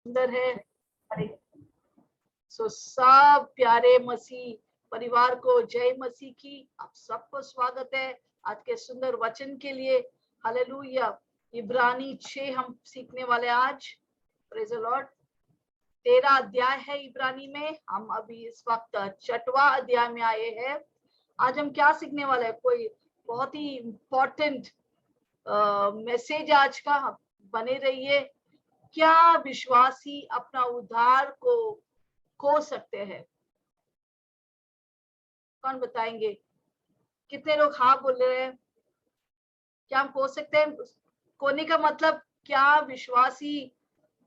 सुंदर है। सब प्यारे मसीह परिवार को जय मसीह की। आप सबको स्वागत है आज के सुंदर वचन के लिए। हालेलुया। इब्रानी 6 हम सीखने वाले आज। Praise the Lord. 13 अध्याय है इब्रानी में। हम अभी इस वक्त 6वां अध्याय में आए हैं। आज हम क्या सीखने वाले हैं? कोई बहुत ही इंपॉर्टेंट मैसेज आज का। बने रहिए। क्या विश्वासी अपना उद्धार को खो सकते हैं? कौन बताएंगे? कितने लोग हाँ बोल रहे हैं? क्या हम खो सकते हैं? खोने का मतलब क्या विश्वासी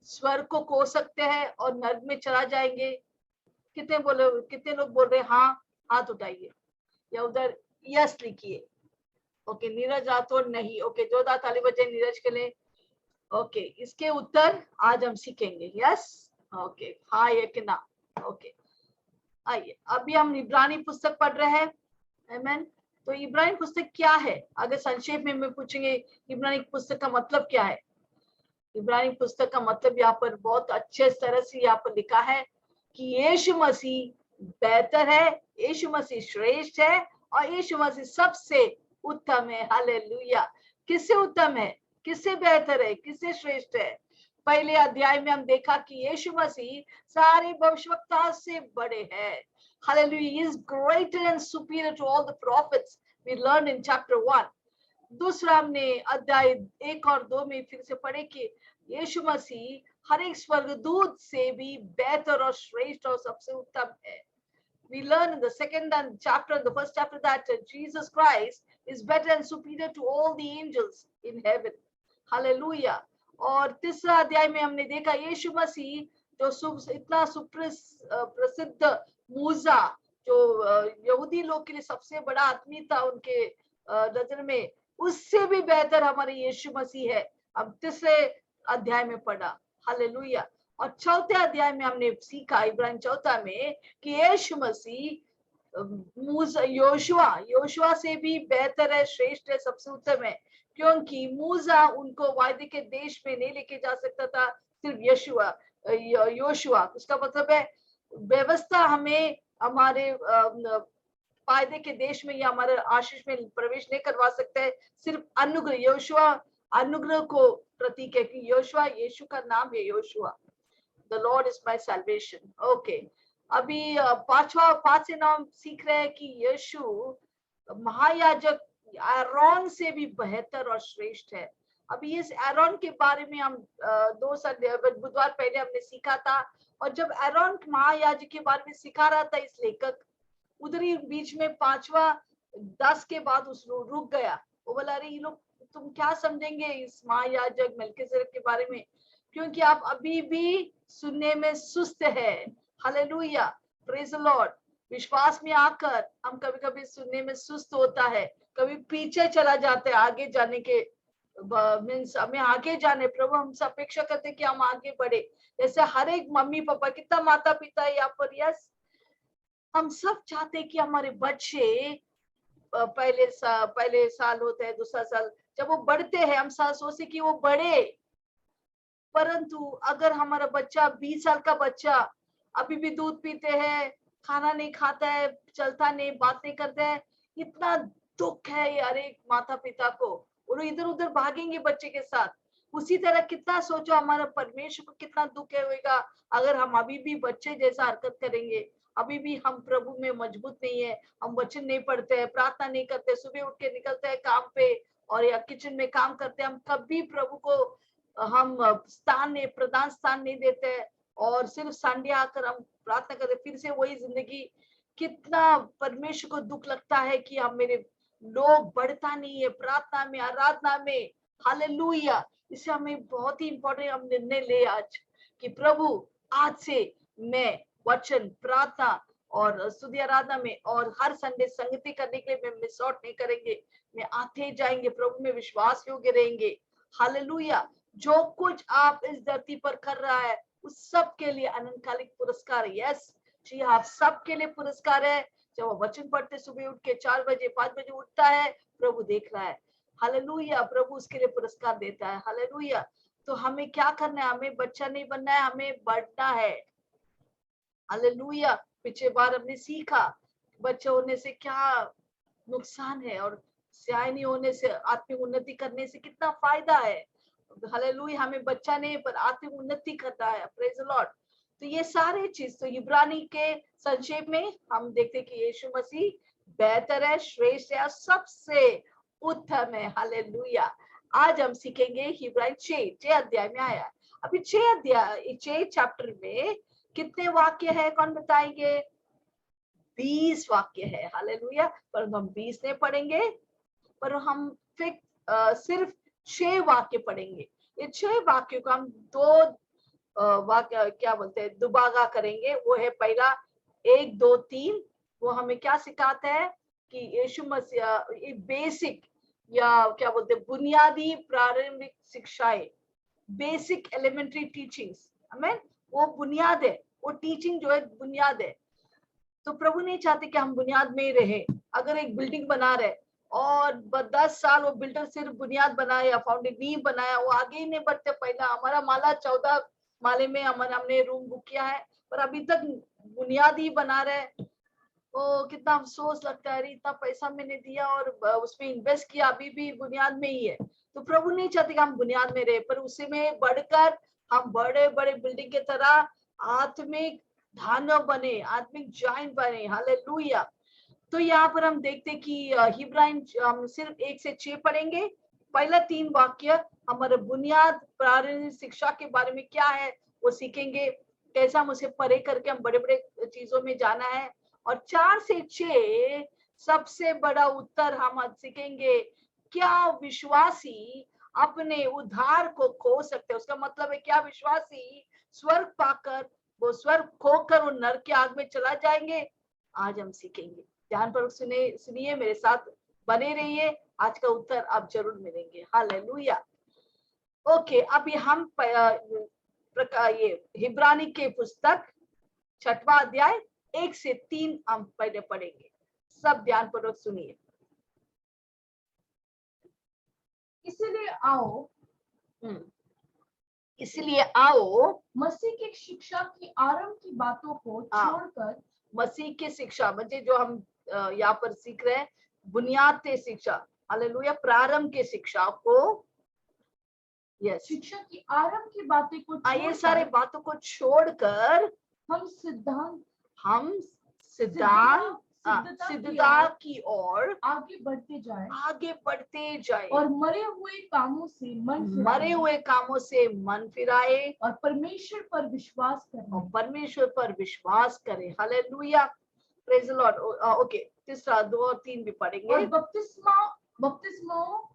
स्वर्ग को खो सकते हैं और नरक में चला जाएंगे? कितने लोग बोल रहे हैं हाँ? हाथ उठाइए या उधर यस लिखिए। ओके, नीरज राठौर नहीं। ओके, जोरदार ताली बजाए नीरज के लिए। ओके, इसके उत्तर आज हम सीखेंगे। यस, ओके, हाँ या कि ना। ओके, आइए अभी हम इब्रानी पुस्तक पढ़ रहे हैं। आमेन। तो इब्रानी पुस्तक क्या है? अगर संक्षेप में पूछेंगे इब्रानी पुस्तक का मतलब क्या है? इब्रानी पुस्तक का मतलब यहाँ पर बहुत अच्छे तरह से यहाँ पर लिखा है कि यीशु मसीह बेहतर है, यीशु मसीह श्रेष्ठ है और यीशु मसीह सबसे उत्तम है। हालेलुया। किससे उत्तम है? किससे बेहतर है? किससे श्रेष्ठ है? पहले अध्याय में हम देखा कि यीशु मसीह सारे भविष्यवक्ता से बड़े हैं। Hallelujah. He is greater and superior to all the prophets. We learned in chapter 1. दूसरा हमने अध्याय 1 और 2 में फिर से पढ़े कि यीशु मसीह हर एक स्वर्गदूत से भी बेहतर और श्रेष्ठ और सबसे उत्तम है। We learn in the second chapter, the first chapter, that Jesus Christ is better and superior to all the angels in heaven. Hallelujah. और तीसरा अध्याय में हमने देखा यीशु मसीह जो इतना प्रसिद्ध मूसा, जो यहूदी लोग के लिए सबसे बड़ा आदमी था उनके नजर में, उससे भी बेहतर हमारे यीशु मसीह है। हम तीसरे अध्याय में पढ़ा। हालेलुया। और चौथे अध्याय में हमने सीखा इब्रानी 4 में कि यीशु मसीह योशुआ से भी बेहतर है, श्रेष्ठ है, सबसे उत्तम है। क्योंकि मूसा उनको वायदे के देश में नहीं लेके जा सकता था, सिर्फ योशुआ। उसका मतलब है व्यवस्था हमें हमारे वायदे के देश में या हमारे आशीष में प्रवेश नहीं करवा सकते है। सिर्फ अनुग्रह, योशुआ अनुग्रह को प्रतीक है कि योशुआ, यीशु का नाम है Yoshua. The Lord is my salvation. Okay. अभी 5 से नाम सीख रहे हैं कि यीशु महायाजक आरोन से भी बेहतर और श्रेष्ठ है। अभी इस आरोन के बारे में हम 2 बुधवार पहले हमने सीखा था। और जब आरोन महायाजक के बारे में सिखा रहा था इस लेखक, उधर ही बीच में 5वां 10 के बाद उस रुक गया। वो बोला अरे ये लोग तुम क्या समझेंगे इस महायाजक मल्कीसेदेक के बारे में, क्योंकि आप अभी भी सुनने में सुस्त है। Hallelujah, praise the Lord. विश्वास में आकर हम कभी-कभी सुनने में सुस्त होता है, कभी पीछे चला जाता है। आगे जाने के मीन्स हमें आगे जाने, प्रभु हमसे अपेक्षा करते कि हम आगे बढ़े। जैसे हर एक मम्मी पापा, कितना माता पिता है यहाँ पर, यस, हम सब चाहते हैं कि हमारे बच्चे पहले साल होते हैं, दूसरा साल जब वो बढ़ते हैं हम सोचते कि वो बढ़े। परंतु अगर हमारा बच्चा 20 साल का बच्चा अभी भी दूध पीते हैं, खाना नहीं खाता है, चलता नहीं, बात नहीं करता है, इतना दुख है हर एक माता पिता को। वो लोग इधर उधर भागेंगे बच्चे के साथ। उसी तरह कितना सोचो हमारा परमेश्वर को कितना दुख होगा अगर हम अभी भी बच्चे जैसा हरकत करेंगे। अभी भी हम प्रभु में मजबूत नहीं है, हम वचन नहीं पढ़ते हैं, प्रार्थना नहीं करते, सुबह उठ के निकलते हैं काम पे और या किचन में काम करते हैं, हम कभी प्रभु को हम प्रधान स्थान नहीं देते और सिर्फ संडे आकर हम प्रार्थना करते, फिर से वही जिंदगी। कितना परमेश्वर को दुख लगता है कि हम मेरे लोग बढ़ता नहीं है प्रार्थना में, आराधना में। हालेलुया। इससे हमें बहुत ही इंपॉर्टेंट हम निर्णय ले आज कि प्रभु आज से मैं वचन, प्रार्थना और स्तुति आराधना में और हर संडे संगति करने के लिए मैं मिस आउट नहीं करेंगे। मैं आते जाएंगे, प्रभु में विश्वास योग्य रहेंगे। हालेलुया। जो कुछ आप इस धरती पर कर रहा है उस सब के लिए अनंतकालिक पुरस्कार है। यस जी, आप सबके लिए पुरस्कार है। जब वो वचन पढ़ते सुबह उठ के 4 बजे 5 बजे उठता है, प्रभु देख रहा है। हालेलुया। प्रभु उसके लिए पुरस्कार देता है। हालेलुया। तो हमें क्या करना है? हमें बच्चा नहीं बनना है, हमें बढ़ना है। हालेलुया। पिछले बार हमने सीखा बच्चे होने से क्या नुकसान है और सियानी होने से, आत्मिक उन्नति करने से कितना फायदा है। हालेलुया। हमें बच्चा नहीं पर आत्मिक उन्नति करना है। Praise the Lord. तो ये सारे चीज तो इब्रानी के संक्षेप में हम देखते हैं कि यीशु मसीह बेहतर है, श्रेष्ठ है, सबसे उत्तम है। हालेलुया। आज हम सीखेंगे इब्रानी 6 अध्याय में आया। अभी 6 चैप्टर में कितने वाक्य है? कौन बताएंगे? 20 वाक्य है। हालेलुया। पर हम 20 नहीं पढ़ेंगे, पर हम सिर्फ 6 वाक्य पढ़ेंगे। ये 6 वाक्यों को हम दो वाक्य क्या बोलते हैं, दुभागा करेंगे। वो है पहला 1, 2, 3। वो हमें क्या सिखाता है कि यीशु मसीह बेसिक या क्या बोलते हैं, बुनियादी प्रारंभिक शिक्षाएं, बेसिक एलिमेंट्री टीचिंग्स। हमें वो बुनियाद है, वो टीचिंग जो है बुनियाद है। तो प्रभु नहीं चाहते कि हम बुनियाद में ही रहे। अगर एक बिल्डिंग बना रहे और 10 साल वो बिल्डर सिर्फ बुनियाद बनाया, फाउंडेशन नींव बनाया, वो आगे ही नहीं बढ़ते। पहला हमारा माला 14 माले में हमने रूम बुक किया है, पर अभी तक बुनियाद ही बना रहे। ओ कितना अफसोस लगता है, इतना पैसा मैंने दिया और उसमें इन्वेस्ट किया, अभी भी बुनियाद में ही है। तो प्रभु नहीं चाहते कि हम बुनियाद में रहे, पर उसी में बढ़कर हम बड़े बड़े बिल्डिंग की तरह आत्मिक दानव बने, आत्मिक जाइंट बने। हालेलुया। तो यहाँ पर हम देखते हैं कि हिब्राइन हम सिर्फ 1 से 6 पढ़ेंगे। पहला 3 वाक्य हमारे बुनियाद प्रारंभिक शिक्षा के बारे में क्या है वो सीखेंगे, कैसा हम उसे परे करके हम बड़े बड़े चीजों में जाना है। और 4 से 6 सबसे बड़ा उत्तर हम आज सीखेंगे, क्या विश्वासी अपने उद्धार को खो सकते हैं? उसका मतलब है क्या विश्वासी स्वर्ग पाकर, वो स्वर्ग खोकर वो नरक की आग में चला जाएंगे? आज हम सीखेंगे। ध्यानपूर्वक सुनिए, मेरे साथ बने रहिए। आज का उत्तर आप जरूर मिलेंगे। हालेलुया। ओके, अभी हम ये हिब्रानी के पुस्तक 6वां अध्याय 1 से 3 हम पहले पढ़ेंगे। सब ध्यानपूर्वक सुनिए। इसलिए आओ मसीह की शिक्षा की आरंभ की बातों को छोड़कर, मसीह की शिक्षा म्हणजे जो हम यहाँ पर सीख रहे हैं, बुनियाद से शिक्षा, हालेलुया, प्रारंभ की शिक्षा को, यस, शिक्षा की आरंभ की बातें को ये सारे बातों को छोड़कर हम सिद्धता की ओर आगे बढ़ते जाए और मरे हुए कामों से मन फिराए और परमेश्वर पर विश्वास करें। Hallelujah. Praise the Lord. Okay, तीसरा 2 और 3 भी पढ़ेंगे। और बपतिस्मा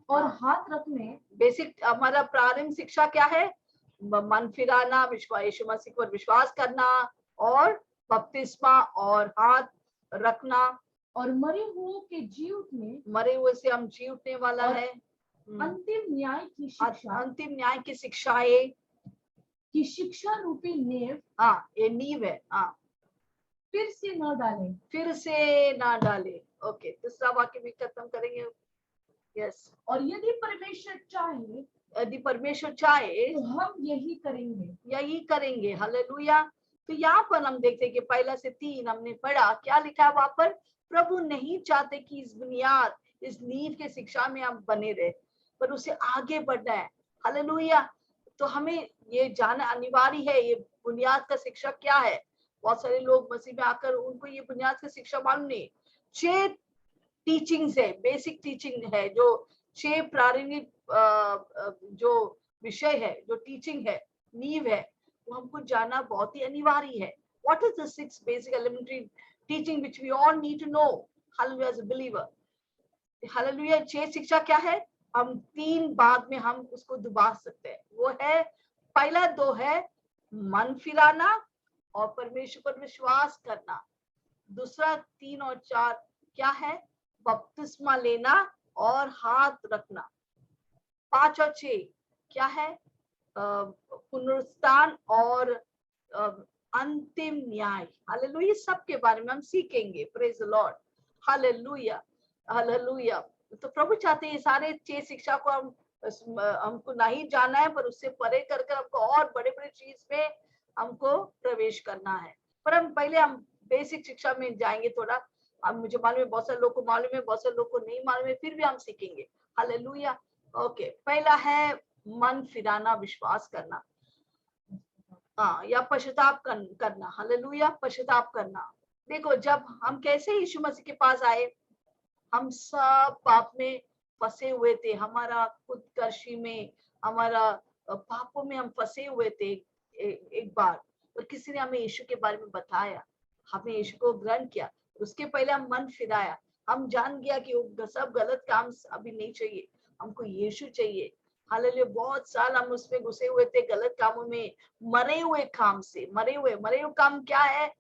और हाथ रखने। बेसिक हमारा प्रारंभिक शिक्षा क्या है? मन फिराना, यीशु मसीह पर विश्वास करना और बपतिस्मा और हाथ रखना। और मरे हुए से हम जी उठने वाला है। अंतिम न्याय की शिक्षाएं की शिक्षा रूपी नींव, ये नींव है। फिर से ना डाले। ओके, दूसरा वाक्य भी खत्म करेंगे। यस। और यदि परमेश्वर चाहे तो हम यही करेंगे। हालेलुया। तो यहाँ पर हम देखते हैं कि पहला से 3 हमने पढ़ा, क्या लिखा है वहां पर? प्रभु नहीं चाहते कि इस बुनियाद, इस नींव के शिक्षा में हम बने रहे, पर उसे आगे बढ़ना है। हालेलुया। तो हमें ये जानना अनिवार्य है, ये बुनियाद का शिक्षा क्या है। बहुत सारे लोग मसीह में आकर उनको ये बुनियाद का शिक्षा मालूम नहीं। 6 टीचिंग्स है, बेसिक टीचिंग है, जो 6 प्रारंभिक जो विषय है, जो टीचिंग है, नींव है, वो हमको जानना बहुत ही अनिवार्य है। What is the 6 basic elementary teaching which we all need to know? Hallelujah, as a believer. Hallelujah, 6 शिक्षा क्या है? हम 3 भाग में हम उसको दुबा सकते हैं। वो है, पहला 2 है मन फिराना और परमेश्वर पर विश्वास करना। दूसरा 3 और 4 क्या है? बपतिस्मा लेना और हाथ रखना। 5 और 6 क्या है? पुनरुत्थान और अंतिम न्याय। हालेलुया। सब के बारे में हम सीखेंगे। Praise the Lord. Hallelujah, hallelujah. तो प्रभु चाहते हैं ये सारे 6 शिक्षा को हम हमको नहीं जाना है, पर उससे परे कर कर हमको और बड़े बड़े चीज में हमको प्रवेश करना है। पर हम पहले हम बेसिक शिक्षा में जाएंगे थोड़ा। अब मुझे मालूम है बहुत सारे लोग को मालूम है, बहुत सारे लोग को नहीं मालूम है, फिर भी हम सीखेंगे। हालेलुया। ओके, पहला है मन फिराना, विश्वास करना। हाँ, या पश्चाताप करना। हालेलुया, पश्चाताप करना। देखो, जब हम कैसे यीशु मसीह के पास आए, हम सब पाप में फंसे हुए थे, हमारा खुदकर्शी में, हमारा पापों में हम फंसे हुए थे। एक बार और किसी ने हमें यीशु के बारे में बताया, हमने यीशु को ग्रहण किया, उसके पहले हम मन फिराया, हम जान गया कि वो सब गलत काम अभी नहीं चाहिए, हमको यीशु चाहिए। हालेलुया। बहुत साल हम उसमें घुसे हुए थे, गलत कामों में, मरे हुए काम से। मरे हुए काम क्या है?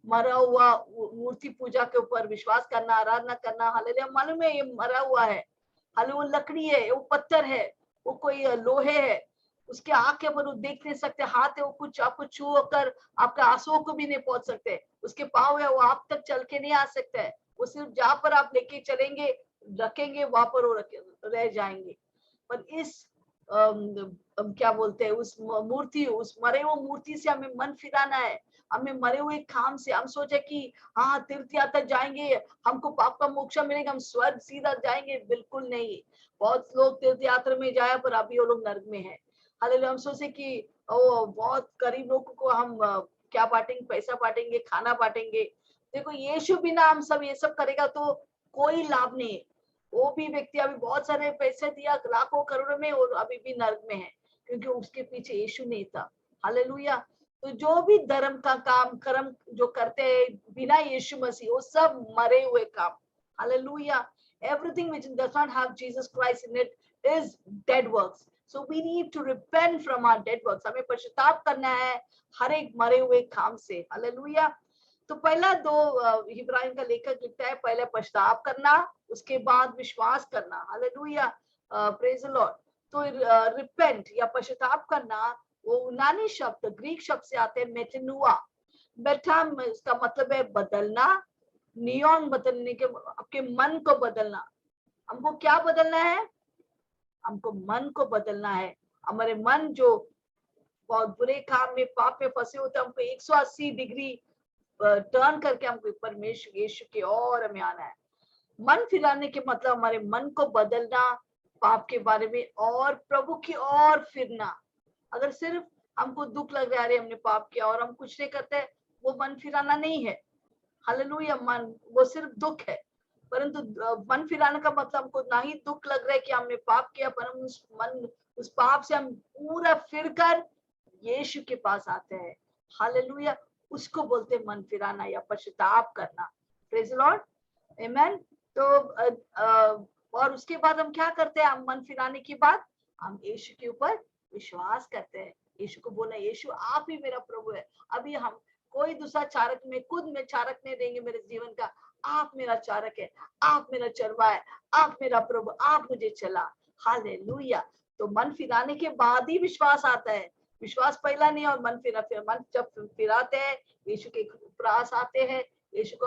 मरा हुआ मूर्ति पूजा के ऊपर विश्वास करना, आराधना करना। हालेलुया। मालूम है ये मरा हुआ है, हाले वो लकड़ी है, वो पत्थर है, वो कोई लोहे है, उसके आंखें पर वो देख नहीं सकते, हाथ है वो कुछ आपको छू कर आपके आंसुओं को भी नहीं पहुंच सकते, उसके पाँव है वो आप तक चल के नहीं आ सकते है, वो सिर्फ जहां पर आप लेके चलेंगे रखेंगे वहां पर वो रह जाएंगे। पर इस क्या बोलते हैं, उस मूर्ति, उस मरे हुए मूर्ति से हमें मन फिराना है। हमें मरे हुए काम से हम सोचे कि हाँ तीर्थ यात्रा जाएंगे, हमको पाप का मोक्ष मिलेगा, हम स्वर्ग सीधा जाएंगे। बिल्कुल नहीं। बहुत लोग तीर्थ यात्रा में जाए पर अभी वो लोग नर्क में है। हालेलुया। हम सोचे कि ओ बहुत गरीब लोगों को हम क्या बांटेंगे, पैसा बांटेंगे, खाना बांटेंगे। देखो, यीशु बिना हम सब ये सब करेगा तो कोई लाभ नहीं है। वो भी व्यक्ति अभी बहुत सारे पैसे दिया लाखों करोड़ों में और अभी भी नर्क में है, क्योंकि उसके पीछे यीशु नहीं था। हालेलुया। तो जो भी धर्म का काम, कर्म जो करते हैं बिना यीशु मसीह, वो सब मरे हुए काम। Hallelujah. Everything which does not have Jesus Christ in it is dead works. So we need to repent from our dead works. हमें पश्चाताप करना है हर एक मरे हुए काम से। हालेलुया। तो पहला दो इब्राहिम का लेखक लिखता है, पहले पश्चाताप करना, उसके बाद विश्वास करना। हालेलुया। Praise the Lord. तो रिपेंट या पश्चाताप करना वो यूनानी शब्द ग्रीक शब्द से आते हैं मेटेनुआ। बेटा इसका मतलब है बदलना, नियॉन बदलने के, आपके मन को बदलना। हमको क्या बदलना है? हमको मन को बदलना है। हमारे मन जो बहुत बुरे काम में, पाप में फंसे होते हैं, हमको 180 डिग्री टर्न करके हमको परमेश्वर यीशु की ओर हमें आना है। मन फिराने के मतलब हमारे मन को बदलना, पाप के बारे में और प्रभु की ओर फिरना। अगर सिर्फ हमको दुख लग रहा है, हमने पाप किया और हम कुछ नहीं करते, वो मन फिराना नहीं है। हालेलुया। मन वो सिर्फ दुख है, परंतु मन फिराने का मतलब हमको ना ही दुख लग रहा है कि हमने पाप किया, पर हम उस पाप से हम पूरा फिरकर यीशु के पास आते हैं। हालेलुया। उसको बोलते हैं मन फिराना या पश्चाताप करना। Praise the Lord. आमेन। तो और उसके बाद हम क्या करते हैं? हम मन फिराने के बाद हम यीशु के ऊपर विश्वास करते हैं। यीशु को बोला, यीशु आप ही मेरा प्रभु है। अभी हम कोई दूसरा चारक में, खुद में चारक नहीं देंगे मेरे जीवन का। आप मेरा चारक है, आप मेरा चरवा है, आप मेरा प्रभु, आप मुझे चला। हालेलुया। तो मन फिराने के बाद ही विश्वास आता है। विश्वास पहला नहीं, और मन जब फिराते हैं, यीशु के पास आते हैं, यीशु को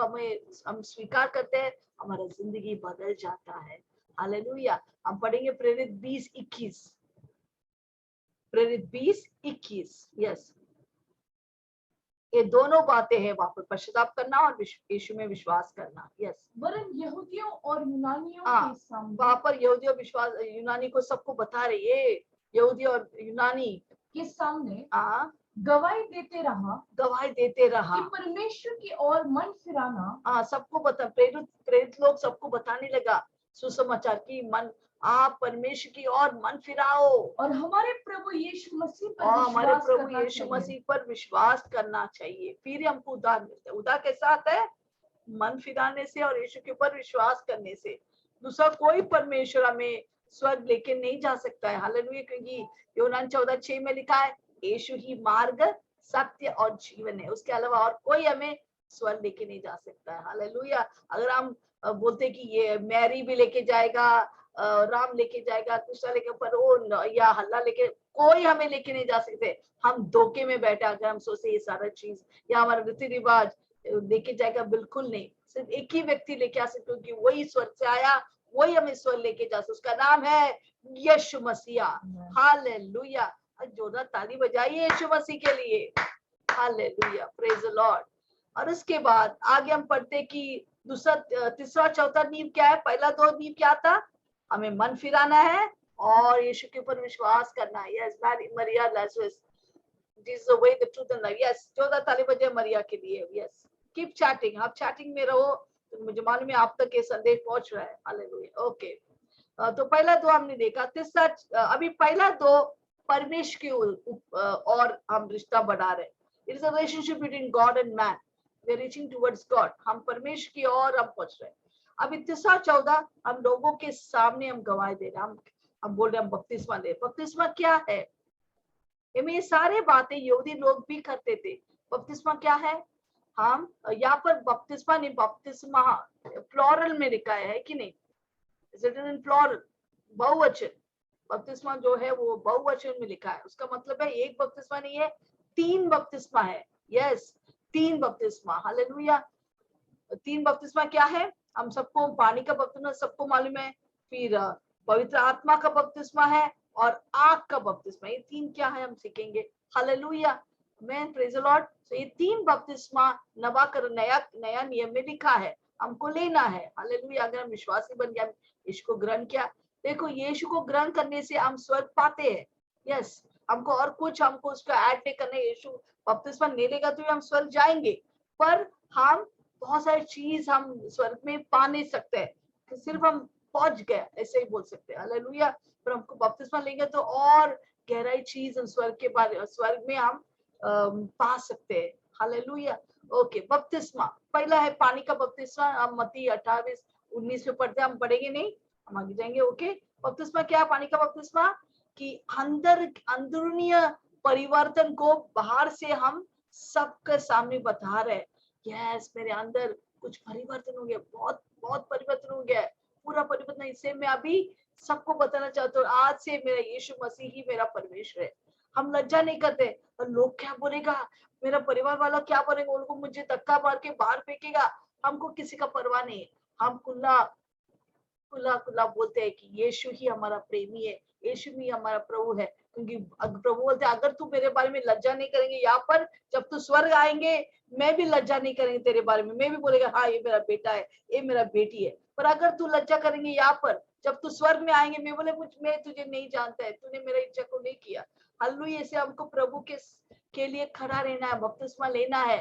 हम स्वीकार करते हैं, हमारा जिंदगी बदल जाता है। हालेलुया। हम पढ़ेंगे प्रेरित 20:21। प्रेरित 20:21। यस, ये दोनों बातें हैं, वहां पर पश्चाताप करना और यीशु में विश्वास करना। यस। वरन यहूदियों और यूनानियों हाँ, के सामने, वहां पर यहूदी और विश्वास यूनानी को सबको बता रहे, ये यहूदी और यूनानी के सामने हाँ गवाही देते रहा गवाही देते रहा। कि परमेश्वर की ओर मन फिराना, हाँ, सबको बता, प्रेरित लोग सबको बताने लगा सुसमाचार की मन, आप परमेश्वर की ओर मन फिराओ और हमारे प्रभु यीशु मसीह पर और हमारे विश्वास प्रभु करना यीशु चाहिए। मसीह पर विश्वास करना चाहिए। फिर हमको उद्धार मिलता है। उद्धार कैसा आता है? मन फिराने से और यीशु के ऊपर विश्वास करने से। दूसरा कोई परमेश्वर हमें स्वर्ग लेके नहीं जा सकता है। हालेलुया। क्योंकि यूहन्ना 14:6 में लिखा है, यीशु ही मार्ग, सत्य और जीवन है, उसके अलावा और कोई हमें स्वर्ग लेके नहीं जा सकता है। हालेलुया। अगर हम बोलते कि ये मैरी भी लेके जाएगा, राम लेके जाएगा, कृष्णा लेके, पर वो या हल्ला लेके, कोई हमें लेके नहीं जा सकते। हम धोखे में बैठे अगर हम सोचे ये सारा चीज या हमारा रीति रिवाज लेके जाएगा, बिल्कुल नहीं। सिर्फ एक ही व्यक्ति लेके आ सकते, क्योंकि वही स्वर्ग से आया, वही हमें स्वर्ग लेके जा सकता। उसका नाम है यीशु मसीहा। हालेलुया। जोरदार ताली बजाइए यीशु मसीह के लिए। Hallelujah, praise the Lord. और उसके बाद आगे हम पढ़ते कि दूसरा तीसरा चौथा नींव क्या है। पहला दो नींव क्या था, हमें मन फिराना है और यीशु के ऊपर विश्वास करना है। Yes, Maria Lazarus, this is the way, the truth and life. Yes, जोरदार ताली बजाइए मरिया के लिए। यस, कीप चैटिंग, आप चैटिंग में रहो, तो मुझे मालूम है आप तक ये संदेश पहुंच रहा है। हालेलुया। ओके, तो पहला दो हमने देखा। तीसरा, अभी पहला दो परमेश्वर की और हम रिश्ता बढ़ा रहे हैं। It is a relationship between God and man. We are reaching towards God, हम परमेश्वर की ओर हम पहुंच रहे हैं। अभी तीसरा चौदह हम लोगों के सामने हम गवाही दे रहे हैं। हम बोल रहे हैं हम बपतिस्मा ले। बपतिस्मा क्या है? ये सारे बातें यहूदी लोग भी करते थे। बपतिस्मा क्या है? हम यहाँ पर बपतिस्मा नहीं, बपतिस्मा प्लूरल में लिखा है कि नहीं? written in plural, बहुवचन। बपतिस्मा जो है वो बहुवचन में लिखा है। उसका मतलब है एक बपतिस्मा नहीं है, तीन बपतिस्मा है। यस, तीन बपतिस्मा। हालेलुया। तीन बपतिस्मा क्या है? हम सबको पानी का बपतिस्मा सबको मालूम है, फिर पवित्र आत्मा का बपतिस्मा है और आग का बपतिस्मा। ये तीन क्या है हम सीखेंगे। हालेलुया, मैं प्रेज द लॉर्ड। तो ये तीन बपतिस्मा नया नियम में लिखा है, हमको लेना है। हालेलुया। अगर हम विश्वासी बन गया, यीशु को ग्रहण किया, देखो यीशु को ग्रहण करने से हम स्वर्ग पाते हैं। यस, हमको और कुछ हमको उसका ऐड नहीं करना है। यीशु बपतिस्मा नहीं लेगा तो हम स्वर्ग जाएंगे, पर हम बहुत सारी चीज हम स्वर्ग में पा नहीं सकते हैं, तो सिर्फ हम पहुंच गए ऐसे ही बोल सकते हैं। हालेलुया। पर हमको बपतिस्मा लेंगे तो और गहराई चीज हम स्वर्ग के बारे, स्वर्ग में हम पा सकते हैं। हालेलुया। ओके, बपतिस्मा पहला है पानी का बपतिस्मा। हम मत्ती 28-19 में पढ़ते हैं, हम पढ़ेंगे नहीं, हम आगे जाएंगे। ओके, बपतिस्मा क्या है? पानी का बपतिस्मा कि अंदरूनी परिवर्तन को बाहर से हम सबके सामने बता रहे हैं। यस, मेरे अंदर कुछ परिवर्तन हो गया, बहुत बहुत परिवर्तन हो गया है, पूरा परिवर्तन। इससे मैं अभी सबको बताना चाहता हूँ, आज से मेरा यीशु मसीह ही मेरा परमेश्वर है। हम लज्जा नहीं करते, और लोग क्या बोलेगा, मेरा परिवार वाला क्या बोलेगा, उनको मुझे धक्का मार के बाहर फेंकेगा, हमको किसी का परवाह नहीं है। हम खुला खुला खुला बोलते हैं कि यीशु ही हमारा प्रेमी है, यीशु ही हमारा प्रभु है। क्योंकि प्रभु बोलते हैं, अगर तू मेरे बारे में लज्जा नहीं करेंगे यहाँ पर, जब तू स्वर्ग आएंगे मैं भी लज्जा नहीं करेंगे तेरे बारे में। मैं भी बोलेगा हाँ ये मेरा बेटा है, ये मेरा बेटी है। पर अगर तू लज्जा करेंगे यहाँ पर, जब तू स्वर्ग में आएंगे मैं बोले मैं तुझे नहीं जानता है, तूने मेरा इच्छा को नहीं किया। हालेलुया। ऐसे हमको प्रभु के लिए खड़ा रहना है, बपतिस्मा लेना है।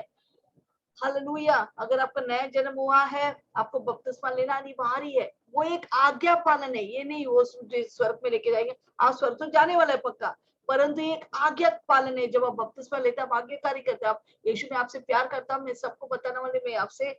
हालेलुया। अगर आपका नया जन्म हुआ है, आपको बपतिस्मा लेना अनिवार्य है। वो एक आज्ञा पालन है, ये नहीं वो स्वर्ग में लेके जाएंगे। आप स्वर्ग तो जाने वाला है पक्का, परंतु एक आज्ञा पालन है। जब आप बपतिस्मा लेते हैं, आप आज्ञाकारी करते हैं। आप यीशु में आपसे प्यार करता हूँ, मैं सबको बताने वाले मैं आपसे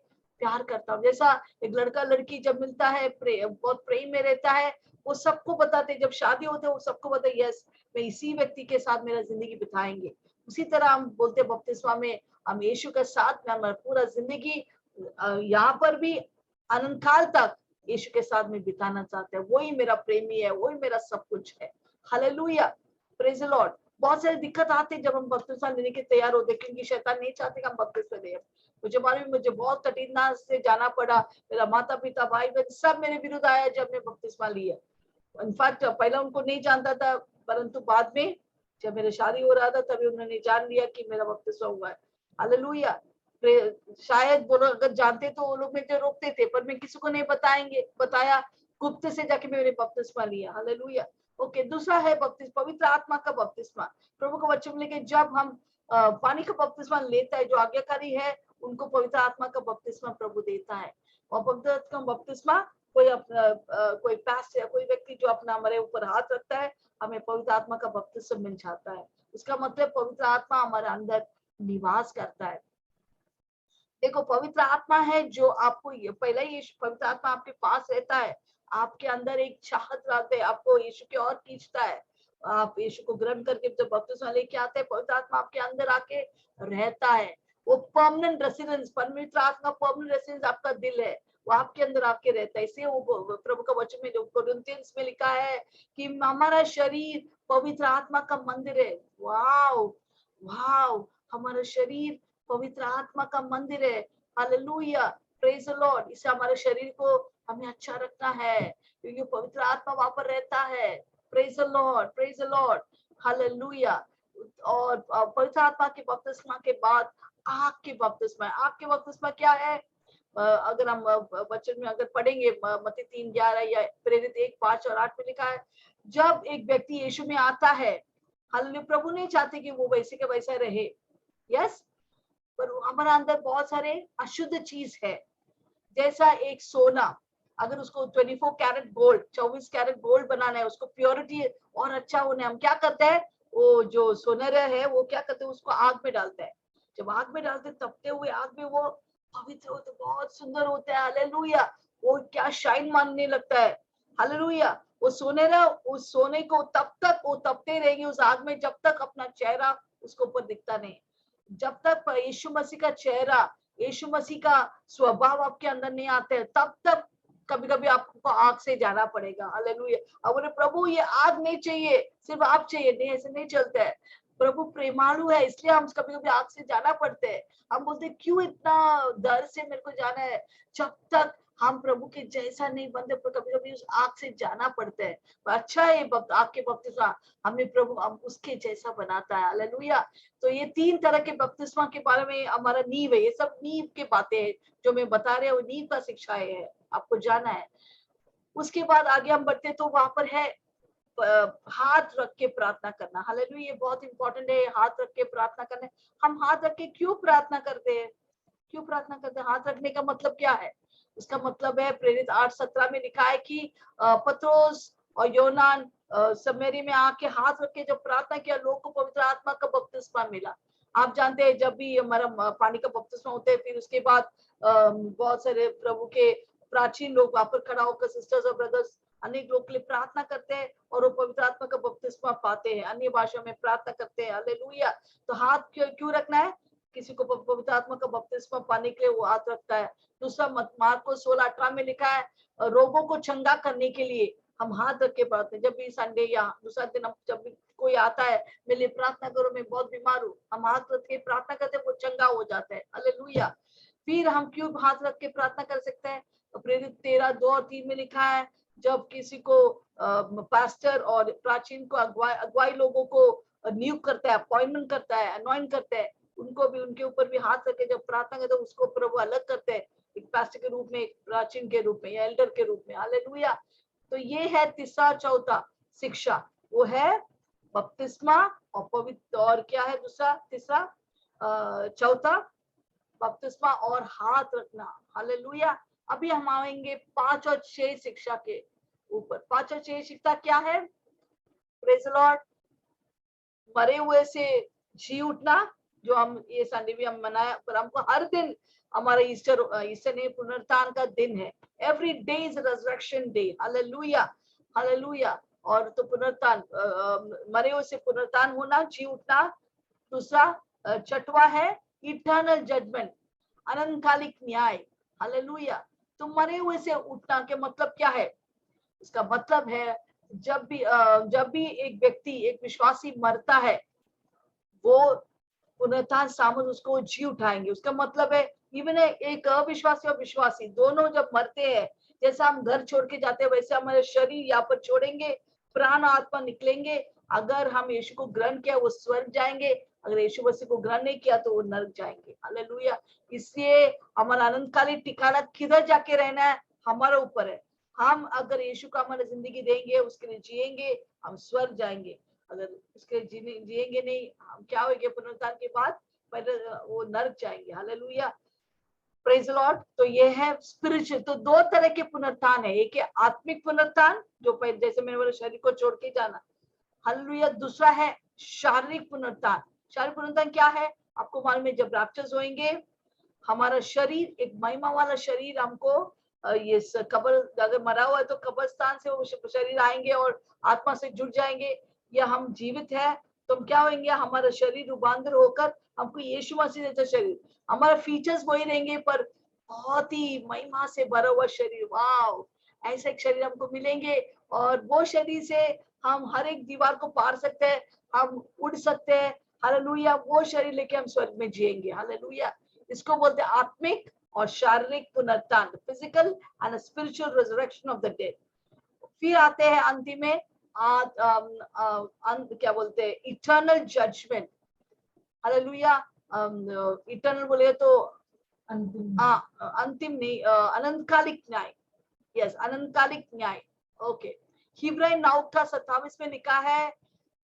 प्यार करता हूँ। जैसा एक लड़का लड़की जब मिलता है, बहुत प्रेम में रहता है, वो सबको बताते, जब शादी होते है वो सबको बताते, यस मैं इसी व्यक्ति के साथ मेरा जिंदगी बिताएंगे। उसी तरह हम बोलते बपतिस्मा में, हम यीशु के साथ में हमारा पूरा जिंदगी यहाँ पर भी अनंत काल तक यीशु के साथ में बिताना चाहते हैं। वही मेरा प्रेमी है, वही मेरा सब कुछ है। Hallelujah, praise the Lord. बहुत सारी दिक्कत आती है जब हम बपतिस्मा लेने के तैयार होते, क्योंकि शैतान नहीं चाहते कि हम बपतिस्मा लें। मुझे मालूम, मुझे बहुत कठिनाई से जाना पड़ा। मेरा माता पिता भाई बहन सब मेरे विरुद्ध आया जब मैं बपतिस्मा लिया। इनफैक्ट पहला उनको नहीं जानता था, परंतु बाद में जब मेरी शादी हो रहा था तभी उन्होंने जान लिया कि मेरा बपतिस्मा हुआ है। हालेलुया। शायद वो लोग अगर जानते तो वो लोग मुझे रोकते थे, पर मैं किसी को नहीं बताया, गुप्त से जाके मैंने बपतिस्मा लिया। हालेलुया। ओके, दूसरा है बपतिस्मा, पवित्र आत्मा का बपतिस्मा। प्रभु का वचन लेके जब हम पानी का बपतिस्मा लेता है, जो आज्ञाकारी है उनको पवित्र आत्मा का बपतिस्मा प्रभु देता है। और पवित्र आत्मा का बपतिस्मा कोई अपना कोई पास्ट या कोई व्यक्ति जो अपना हमारे ऊपर हाथ रखता है, हमें पवित्र आत्मा का बपतिस्मा मिल जाता है। उसका मतलब पवित्र आत्मा हमारे अंदर निवास करता है। देखो, पवित्र आत्मा है जो आपको, पहले ही पवित्र आत्मा आपके पास रहता है, आपके अंदर एक चाहत रखते हैं, आपको यीशु की ओर खींचता है। आप यीशु को ग्रहण करके जब बपतिस्मा लेके आते हैं, पवित्र आत्मा आपके अंदर आके रहता है। वो परमानेंट रेसिडेंस, पवित्र आत्मा परमानेंट रेसिडेंस आपका दिल है, वो आपके अंदर आके रहता है। इसलिए वो प्रभु का वचन में जो कोरिन्थियंस में लिखा है कि हमारा शरीर पवित्र आत्मा का मंदिर है। वाओ वाओ, हमारा शरीर पवित्र आत्मा का मंदिर है। Hallelujah, praise the Lord. इससे हमारे शरीर को हमें अच्छा रखना है, क्योंकि पवित्र आत्मा वहां पर रहता है। Praise the Lord, praise the Lord, hallelujah. और पवित्र आत्मा के बपतिस्मा के बाद आग के बपतिस्मा। आग के बपतिस्मा क्या है? अगर हम वचन में अगर पढ़ेंगे मत्ती 3:11 या प्रेरित 1:5 और 8 में लिखा है, जब एक व्यक्ति यीशु में आता है, हालेलुया, प्रभु नहीं चाहते कि वो वैसे के वैसा रहे, यस, पर हमारे अंदर बहुत सारे अशुद्ध चीज है। जैसा एक सोना, अगर उसको 24 कैरेट गोल्ड, 24 कैरेट गोल्ड बनाना है, उसको प्योरिटी और अच्छा होना है, हम क्या करते हैं? वो जो सोनेरा है वो क्या करते हैं? उसको आग में डालते हैं। जब आग में डालते, तपते हुए आग में वो पवित्र होते, बहुत सुंदर होता है, हालेलुया। वो क्या शाइन मानने लगता है, हालेलुया। वो सोनेरा, उस सोने को तब तक वो तपते रहेंगे उस आग में, जब तक अपना चेहरा उसके ऊपर दिखता नहीं। जब तक यीशु मसीह का चेहरा, यीशु मसीह का स्वभाव आपके अंदर नहीं आते हैं, तब तक कभी कभी आपको आग से जाना पड़ेगा, हालेलुया। अब बोले प्रभु ये आग नहीं चाहिए, सिर्फ आप चाहिए, नहीं, ऐसे नहीं चलता है। प्रभु प्रेमालु है, इसलिए हम कभी कभी आग से जाना पड़ते है। हम बोलते क्यों इतना डर से मेरे को जाना है? जब तक हम प्रभु के जैसा नहीं बनते, पर कभी कभी उस आग से जाना पड़ता है। अच्छा है आग के बपतिस्मा हमें प्रभु हम उसके जैसा बनाता है, हालेलुया। तो ये 3 तरह के बपतिस्मा के बारे में हमारा नींव है। ये सब नींव के बातें हैं जो मैं बता रहे हैं, वो नींव का शिक्षा है, आपको जाना है। उसके बाद आगे हम बढ़ते, तो वहां पर है हाथ रख के प्रार्थना करना, हालेलुया। ये बहुत इंपॉर्टेंट है, हाथ रख के प्रार्थना करना। हम हाथ रख के क्यों प्रार्थना करते हैं? क्यों प्रार्थना करते हैं? हाथ रखने का मतलब क्या है? उसका मतलब है, प्रेरित 8:17 में लिखा है कि पत्रोस और योनान समरी में आके हाथ रख के जब प्रार्थना किया, लोग को पवित्र आत्मा का बपतिस्मा मिला। आप जानते हैं, जब भी हमारा पानी का बपतिस्मा होता है, फिर उसके बाद बहुत सारे प्रभु के प्राचीन लोग वहां पर खड़ा होकर, सिस्टर्स और ब्रदर्स अनेक लोग के लिए प्रार्थना करते हैं और वो पवित्र आत्मा का बपतिस्मा पाते हैं, अन्य भाषा में प्रार्थना करते हैं, हालेलुया। तो हाथ क्यों रखना है? किसी को पवित्र आत्मा का बपतिस्मा पाने के लिए वो हाथ रखता है। दूसरा मार्को 16:18 में लिखा है, रोगों को चंगा करने के लिए हम हाथ रख के प्रार्थना। जब भी संडे या दूसरा दिन हम जब भी कोई आता है, मेरे लिए प्रार्थना करो, मैं बहुत बीमार हूँ, हम हाथ रख के प्रार्थना करते हैं, वो चंगा हो जाता है, हालेलुया। फिर हम क्यों हाथ रख के प्रार्थना कर सकते हैं? प्रेरित 13:2 और 3 में लिखा है, जब किसी को पास्टर और प्राचीन को अगुवाई लोगों को नियुक्त करता है, अपॉइंटमेंट करता है, अनॉइंट करता है, उनको भी, उनके ऊपर भी हाथ रख के जब प्रार्थना करते हैं, उसको प्रभु अलग करते हैं, एक पास्टर के रूप में, एक प्राचीन के रूप में या एल्डर के रूप में, हालेलुया। तो ये है तीसरा चौथा शिक्षा, वो है बपतिस्मा और पवित्र, और क्या है दूसरा तीसरा चौथा? बपतिस्मा और हाथ रखना, हालेलुया। अभी हम आएंगे 5 और 6 शिक्षा के ऊपर। 5 और 6 शिक्षा क्या है? Praise the Lord. मरे हुए से जी उठना, जो हम ये संडे भी हम मनाया, पर हमको हर दिन हमारा ईस्टर नहीं, पुनरुत्थान का दिन है। Every day is resurrection day, hallelujah, hallelujah. और तो पुनरुत्थान, मरे हुए से पुनरुत्थान होना, जी उठना। दूसरा छठवा है इटर्नल जजमेंट, अनंतकालिक न्याय, हालेलुया। तो मरे हुए से उठना के मतलब क्या है? इसका मतलब है, जब भी एक व्यक्ति, एक विश्वासी मरता है, वो पुनरुत्थान सामूहिक उसको जी उठाएंगे। उसका मतलब है, इवन एक अविश्वासी और विश्वासी दोनों जब मरते हैं, जैसा हम घर छोड़ के जाते हैं, वैसे हमारे शरीर यहाँ पर छोड़ेंगे, प्राण आत्मा निकलेंगे। अगर हम यीशु को ग्रहण किया, वो स्वर्ग जाएंगे, अगर यीशु मसीह को ग्रहण नहीं किया तो वो नरक जाएंगे, हालेलुया। इसलिए हमारा अनंतकालीन ठिकाना किधर जाके रहना है, हमारे ऊपर है। हम अगर यीशु को हमारी जिंदगी देंगे, उसके लिए जिएंगे, हम स्वर्ग जाएंगे। अगर उसके जिएंगे नहीं, हम क्या होंगे पुनरुत्थान के बाद? पहले वो नरक जाएंगे, हालेलुया, प्रेज द लॉर्ड। तो ये है स्पिरिचुअल। तो 2 तरह के पुनरुत्थान है, एक है आत्मिक पुनरुत्थान, जो जैसे मैंने बोला शरीर को छोड़ के जाना, हालेलुया। दूसरा है शारीरिक पुनरुत्थान। शारीरिक पुनरुत्थान क्या है? आपको मालूम है, जब रैप्चर्स होंगे, हमारा शरीर, एक महिमा वाला शरीर, हमको ये कब्र, अगर मरा हुआ है तो कब्रस्तान से वो शरीर आएंगे और आत्मा से जुड़ जाएंगे। या हम जीवित है तो हम क्या होंगे? हमारा शरीर रूपांतर होकर हमको यीशु मसीह जैसा शरीर, हमारा फीचर्स वही रहेंगे, पर बहुत ही महिमा से भरा हुआ शरीर, वाव, ऐसा एक शरीर हमको मिलेंगे। और वो शरीर से हम हर एक दीवार को पार सकते हैं, हम उड़ सकते हैं, हालेलुया। वो शरीर लेके हम स्वर्ग में जिएंगे, हालेलुया। इसको बोलते हैं आत्मिक और शारीरिक पुनरुत्थान, physical and spiritual resurrection of the dead. फिर आते हैं अंतिम में क्या बोलते हैं, इटर्नल जजमेंट। हालेलुया। इटर्नल बोले तो अंतिम अंतिम नहीं, अनंतकालिक न्याय। यस, अनंतकालिक न्याय। ओके, हिब्राई 9:27 में लिखा है,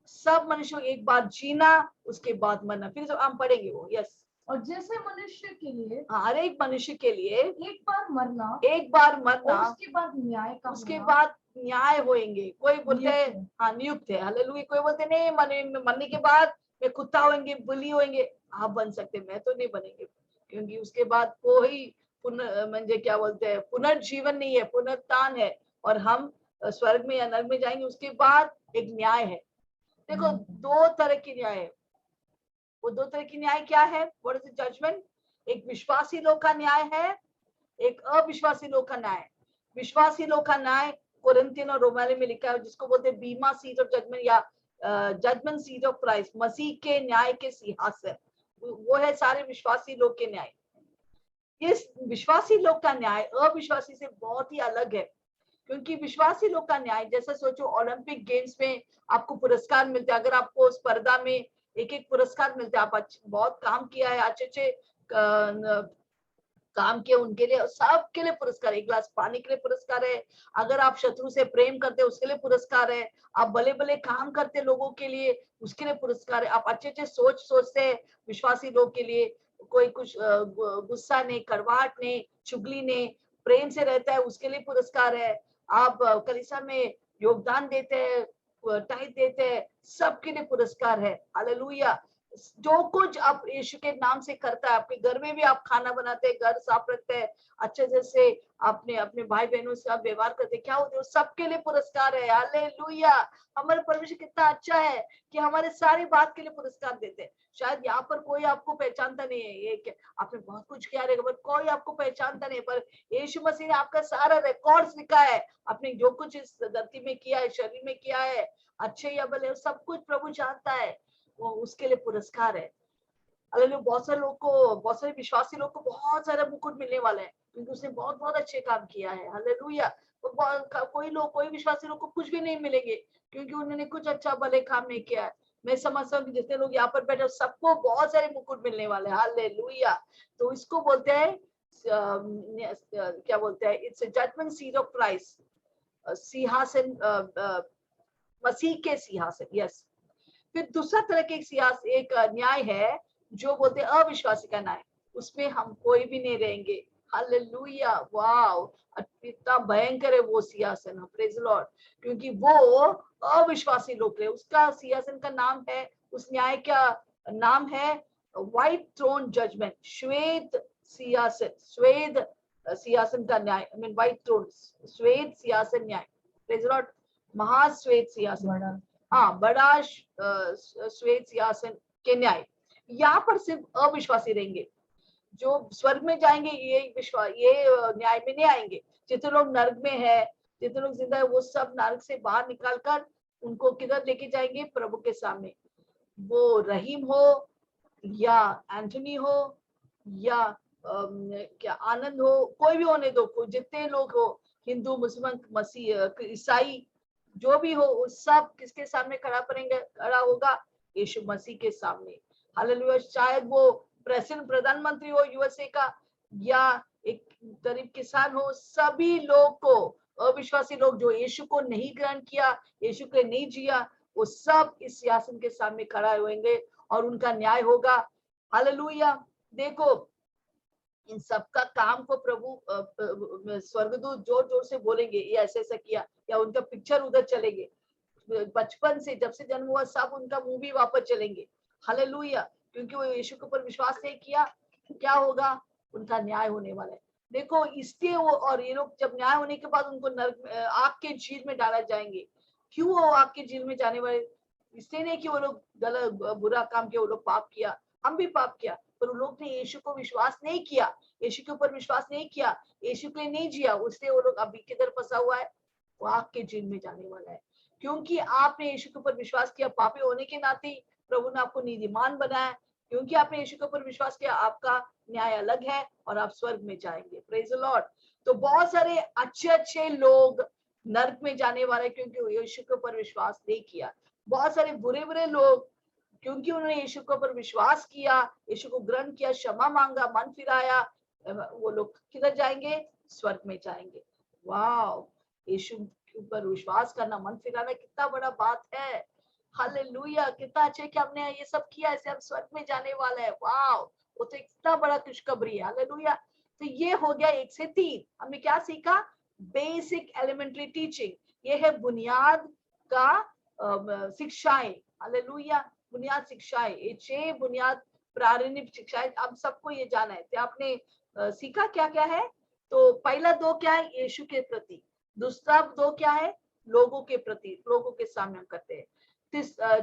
सब मनुष्यों एक बार जीना, उसके बाद मरना। फिर हम पढ़ेंगे वो। यस, और जैसे मनुष्य के लिए हर एक मनुष्य के लिए एक बार मरना एक बार और मरना, उसके बाद न्याय का उसके होना बाद न्याय होंगे। कोई बोलते नियुक्त हैं है। हाँ नियुक्त है, हालेलुया। कोई बोलते नहीं, मरने के बाद मैं कुत्ता होंगे, बुली होंगे। आप बन सकते, मैं तो नहीं बनेंगे, क्योंकि उसके बाद कोई म्हणजे क्या बोलते हैं, पुनर्जीवन नहीं है, पुनरुत्थान है, और हम स्वर्ग में या नरक में जाएंगे। उसके बाद एक न्याय है। देखो, दो तरह की न्याय है। वो दो तरह की न्याय क्या है? What is the judgement? एक विश्वासी लोग का न्याय है, एक अविश्वासी लोग का न्याय। विश्वासी लोग का न्याय कोरिन्थियन और रोमानी में लिखा है, जिसको बोलते हैं बीमा सीट ऑफ जजमेंट या जजमेंट सीट ऑफ क्राइस्ट, मसीह के न्याय के सिंहासन। वो है सारे विश्वासी लोग के न्याय। इस विश्वासी लोग का न्याय अविश्वासी से बहुत ही अलग है, क्योंकि विश्वासी लोग का न्याय, जैसे सोचो ओलंपिक गेम्स में आपको पुरस्कार मिलते हैं। अगर आपको स्पर्धा में एक एक पुरस्कार मिलते हैं, आप बहुत काम किया है, अच्छे अच्छे काम किए, उनके लिए, सबके लिए पुरस्कार। एक गिलास पानी के लिए पुरस्कार है, अगर आप शत्रु से प्रेम करते उसके लिए पुरस्कार है, आप भले भले काम करते लोगों के लिए उसके लिए पुरस्कार है, आप अच्छे अच्छे सोच सोचते हैं विश्वासी लोग के लिए, कोई कुछ गुस्सा नहीं, कड़वाहट नहीं, चुगली नहीं, प्रेम से रहता है, उसके लिए पुरस्कार है। आप कलीसिया में योगदान देते हैं, टाइट देते हैं, सबके लिए पुरस्कार है। हालेलुया। जो कुछ आप यीशु के नाम से करता है, आपके घर में भी आप खाना बनाते हैं, घर साफ रखते हैं, अच्छे से अपने अपने भाई बहनों से आप व्यवहार करते हैं, क्या होते हैं, सबके लिए पुरस्कार है। हालेलुया। हमारे परमेश्वर कितना अच्छा है कि हमारे सारी बात के लिए पुरस्कार देते हैं। शायद यहाँ पर कोई आपको पहचानता नहीं है, ये आपने बहुत कुछ किया रहेगा, पर कोई आपको पहचानता नहीं, पर यीशु मसीह ने आपका सारा रिकॉर्ड्स लिखा है। आपने जो कुछ इस धरती में किया है, शरीर में किया है, अच्छे या भले, सब कुछ प्रभु जानता है, वो उसके लिए पुरस्कार है। हालेलुया। बहुत सारे लोग को, बहुत सारे विश्वासी लोग को बहुत सारे मुकुट मिलने वाले हैं, क्योंकि उसने बहुत बहुत अच्छे काम किया है। हालेलुया। कोई विश्वासी लोग को कुछ भी नहीं मिलेंगे, क्योंकि उन्होंने कुछ अच्छा भले काम नहीं किया है। मैं समझता हूँ कि जितने लोग यहाँ पर बैठे सबको बहुत सारे मुकुट मिलने वाले हैं। हालेलुया। तो इसको बोलते हैं क्या बोलते हैं, it's judgement seat of Christ, सिंहासन, मसीह के सिंहासन। यस। फिर दूसरा तरह के एक न्याय है, जो बोलते हैं अविश्वासी का न्याय। उसमें हम कोई भी नहीं रहेंगे। हालेलुया। वाओ, इतना भयंकर है वो सिंहासन। Praise Lord. क्योंकि वो अविश्वासी लोग है, उसका सिंहासन का नाम है, उस न्याय का नाम है व्हाइट थ्रोन जजमेंट, श्वेत सिंहासन। श्वेत सिंहासन का न्याय, आई मीन व्हाइट थ्रोन, श्वेत सिंहासन न्याय। Praise Lord. महाश्वेत सिंहासन, हाँ, बड़ा श्वेत सिंहासन के न्याय। यहाँ पर सिर्फ अविश्वासी रहेंगे। जो स्वर्ग में जाएंगे ये न्याय में नहीं आएंगे। जितने लोग नरक में है, जितने लोग जिंदा है, वो सब नरक से बाहर निकालकर उनको किधर लेके जाएंगे? प्रभु के सामने। वो रहीम हो या एंथनी हो या क्या आनंद हो, कोई भी होने दो, जितने लोग हो, हिंदू, मुसलमान, मसीह, ईसाई, जो भी हो, उस सब किसके सामने खड़ा होगा? यीशु मसीह के सामने। हालेलुया। शायद वो प्रेसिडेंट, प्रधानमंत्री हो यूएसए का, या एक गरीब किसान हो, सभी लोग को, अविश्वासी लोग जो यीशु को नहीं ग्रहण किया, यीशु के नहीं जिया, वो सब इस सिंहासन के सामने खड़ा होंगे और उनका न्याय होगा। हालेलुया। देखो, इन सबका काम को प्रभु स्वर्गदूत जोर जोर से बोलेंगे, ये ऐसे ऐसा किया, या उनका पिक्चर उधर चलेंगे। बचपन से जब से जन्म हुआ सब उनका मुंह भी वापस चलेंगे। हालेलुया। क्योंकि वो यीशु के ऊपर विश्वास नहीं किया, क्या होगा? उनका न्याय होने वाला है। देखो, इसलिए वो, और ये लोग जब न्याय होने के बाद उनको नरक, आग के झील में डाला जाएंगे। क्यों वो आग के झील में जाने वाले? इसलिए नहीं कि वो लोग गलत बुरा काम किया, वो लोग पाप किया, हम भी पाप किया, पर उन लोग ने यीशु को विश्वास नहीं किया, यीशु के ऊपर विश्वास नहीं किया, यीशु के लिए नहीं जिया, उससे वो लोग अभी किधर फंसा हुआ है? वो आग के झील में जाने वाला है। क्योंकि आपने यीशु के ऊपर विश्वास किया, पापी होने के नाते प्रभु ने आपको नीतिमान बनाया। क्योंकि आपने यीशु के ऊपर विश्वास किया, आपका न्याय अलग है और आप स्वर्ग में जाएंगे। Praise the Lord. तो बहुत सारे अच्छे अच्छे लोग नर्क में जाने वाला है, क्योंकि वो यीशु के ऊपर विश्वास नहीं किया। बहुत सारे बुरे बुरे लोग, क्योंकि उन्होंने यीशु के ऊपर विश्वास किया, यीशु को ग्रहण किया, क्षमा मांगा, मन फिराया, वो लोग किधर जाएंगे? स्वर्ग में जाएंगे। वाह, यीशु के ऊपर विश्वास करना, मन फिराना कितना बड़ा बात है। हालेलुया, कितना अच्छे कि हमने ये सब किया, ऐसे हम स्वर्ग में जाने वाले हैं। वाह, वो तो इतना बड़ा खुशखबरी है। हालेलुया। तो ये हो गया 1 से 3। हमने क्या सीखा? बेसिक एलिमेंट्री टीचिंग, ये है बुनियाद का शिक्षाएं। हालेलुया, बुनियाद शिक्षाएं, ये 6 बुनियाद प्रारंभिक शिक्षाएं, अब सबको ये जाना है। तो आपने सीखा क्या क्या है? तो पहला 2 क्या है? यीशु के प्रति। दूसरा 2 क्या है? लोगों के प्रति, लोगों के सामने हम करते हैं।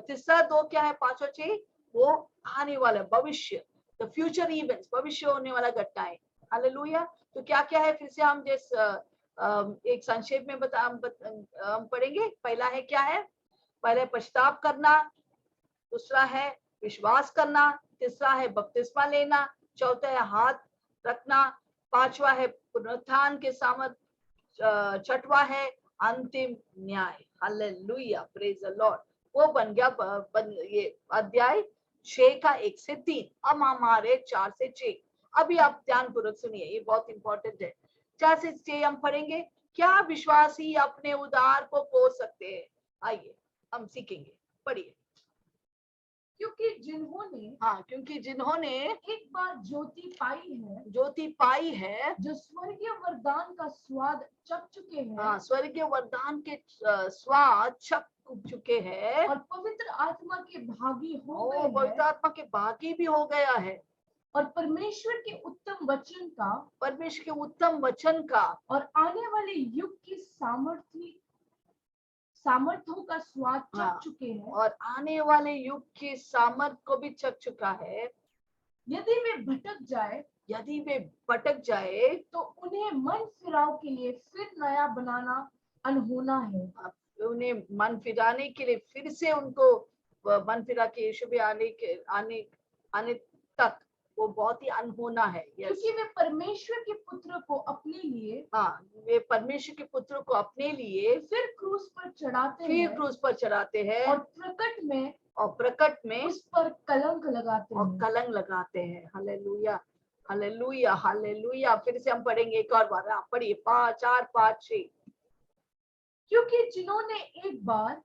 तीसरा 2 क्या है? 5 और 6 वो आने वाला भविष्य, द फ्यूचर इवेंट्स, भविष्य होने वाला घटनाएं। हालेलुया। तो क्या क्या है? फिर से हम एक संक्षेप में हम पढ़ेंगे। पहला है क्या है? पहले पश्चाताप करना, दूसरा है विश्वास करना, तीसरा है बपतिस्मा लेना, चौथा है हाथ रखना, पांचवा है पुनरुत्थान के सामर्थ, छठवा है अंतिम न्याय। Hallelujah, praise the Lord. वो बन गया ये अध्याय 6 का 1 से 3। अब हमारे 4 से 6। अभी आप ध्यान पूर्वक सुनिए, ये बहुत इंपॉर्टेंट है। 4 से 6 हम पढ़ेंगे। क्या विश्वासी अपने उद्धार को खो सकते हैं? आइए हम सीखेंगे, पढ़िए। क्योंकि जिन्होंने क्योंकि जिन्होंने एक बार ज्योति पाई है, जो स्वर्गीय वरदान का स्वाद चख चुके हैं, स्वर्गीय वरदान के स्वाद चख चुके हैं, और पवित्र आत्मा के भागी हो गए पवित्र हैं, आत्मा के भागी भी हो गया है, और परमेश्वर के उत्तम वचन का और आने वाले युग की सामर्थ्यों का स्वाद चख चुके हैं, और आने वाले युग की सामर्थ को भी चख चुका है। यदि वे भटक जाए तो उन्हें मन फिराव के लिए फिर नया बनाना अनहोना है। उन्हें मन फिराने के लिए फिर से उनको मन फिरा के यीशु भी आने तक वो बहुत ही अनहोना है। क्योंकि वे परमेश्वर के पुत्र को अपने लिए वे परमेश्वर के पुत्र को अपने लिए फिर क्रूस पर चढ़ाते हैं, और प्रकट में उस पर कलंक लगाते हैं। Hallelujah, hallelujah, hallelujah. फिर से हम पढ़ेंगे एक और बार। पढ़िए 4, 5, 6। क्योंकि जिन्होंने एक बार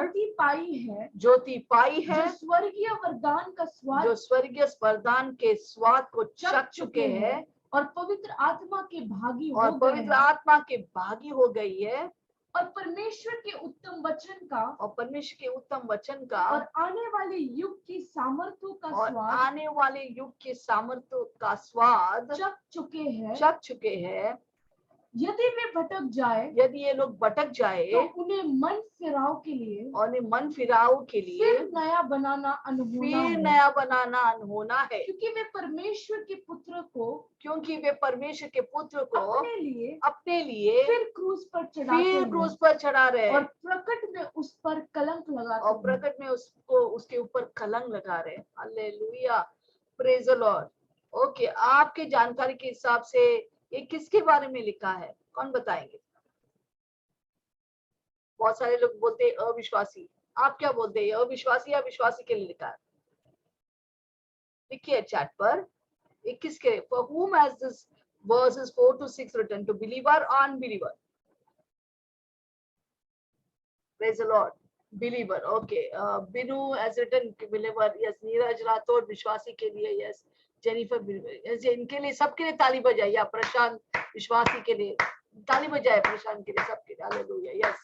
ज्योति पाई है, जो स्वर्गीय वरदान के स्वाद को चख चुके हैं, और पवित्र आत्मा के भागी हो गई है, और परमेश्वर के उत्तम वचन का और आने वाले युग की सामर्थ्यों का स्वाद चख चुके हैं, यदि ये लोग भटक जाए तो उन्हें मन फिराव के लिए फिर नया बनाना अनहोना है। क्योंकि वे परमेश्वर के पुत्र को अपने लिए फिर क्रूस पर चढ़ा रहे हैं, और प्रकट में उस पर कलंक उसके ऊपर कलंक लगा रहे हैं। Hallelujah, praise the Lord. Okay, आपके जानकारी के हिसाब से ये किसके बारे में लिखा है? कौन बताएंगे? बहुत सारे लोग बोलते हैं अविश्वासी। आप क्या बोलते हैं? अविश्वासी या विश्वासी के लिए लिखा है? लिखिए चैट पर। ये किसके? For whom has this verses 4 to 6 written? To believer or unbeliever? Praise the Lord. Believer. Okay. Binu has written believer. Yes. Neeraj Rathore विश्वासी के लिए. Yes. जेनिफर इनके लिए, सबके लिए ताली बजाइए। प्रशांत विश्वासी के लिए ताली बजाए, प्रशांत के लिए, सबके लिए। हालेलुया, यस,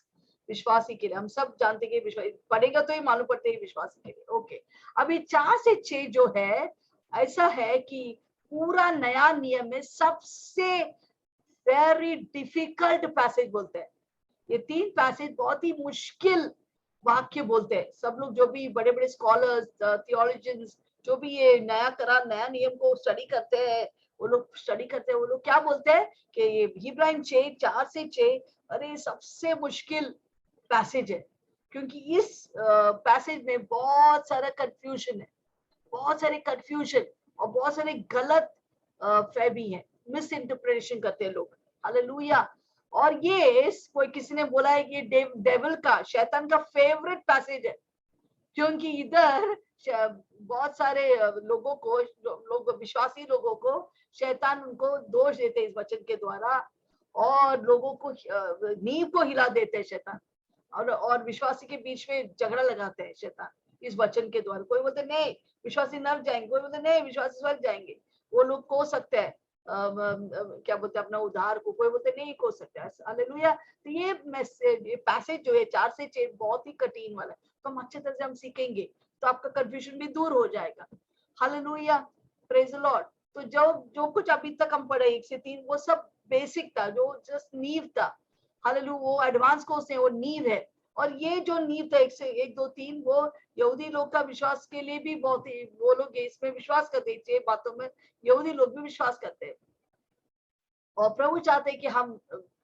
विश्वासी के लिए। हम सब जानते हैं कि विश्वास पढ़ेगा तो ही मालूम पड़ते है विश्वासी के लिए। ओके, अभी 4 से 6 जो है, ऐसा है कि पूरा नया नियम में सबसे वेरी डिफिकल्ट पैसेज बोलते हैं। ये 3 पैसेज बहुत ही मुश्किल वाक्य बोलते हैं। सब लोग जो भी बड़े बड़े स्कॉलर्स, थियोलॉजियंस, जो भी ये नया नियम को स्टडी करते हैं, वो लोग क्या बोलते हैं कि ये इब्राहिम 4 से 6 अरे सबसे मुश्किल पैसेज है, क्योंकि इस पैसेज में बहुत सारा कंफ्यूजन है, और बहुत सारे गलत फहमी है, मिस इंटरप्रिटेशन करते हैं लोग। हालेलुया, और ये कोई किसी ने बोला है कि ये डेविल का, शैतान का फेवरेट पैसेज है, क्योंकि इधर बहुत सारे लोगों को, लोग विश्वासी लोगों को शैतान उनको दोष देते हैं इस वचन के द्वारा, और लोगों को नींव को हिला देते हैं शैतान, और विश्वासी के बीच में झगड़ा लगाते हैं शैतान इस वचन के द्वारा। कोई बोलते नहीं विश्वासी नरक जाएंगे, कोई बोलते नहीं विश्वासी स्वर्ग जाएंगे, वो लोग को सकते हैं क्या बोलते हैं अपना उद्धार को, कोई बोलते नहीं को सकते। हालेलुया। तो ये पैसेज जो है 4 से 6 बहुत ही कठिन वाला है, तो हम अच्छे तरह से हम सीखेंगे तो आपका कंफ्यूजन भी दूर हो जाएगा। Hallelujah, praise the Lord. तो जो कुछ अभी तक हम पढ़े 1 से 3 वो सब बेसिक था, जो जस्ट नींव था। हालेलुया, वो एडवांस कोर्स है, वो नींव है। और ये जो नींव था 1 से 1 2 3 वो यहूदी लोग का विश्वास के लिए भी बहुत ही, वो लोग इसमें विश्वास करते हैं, बातों में यहूदी लोग भी विश्वास करते हैं। और प्रभु चाहते हैं कि हम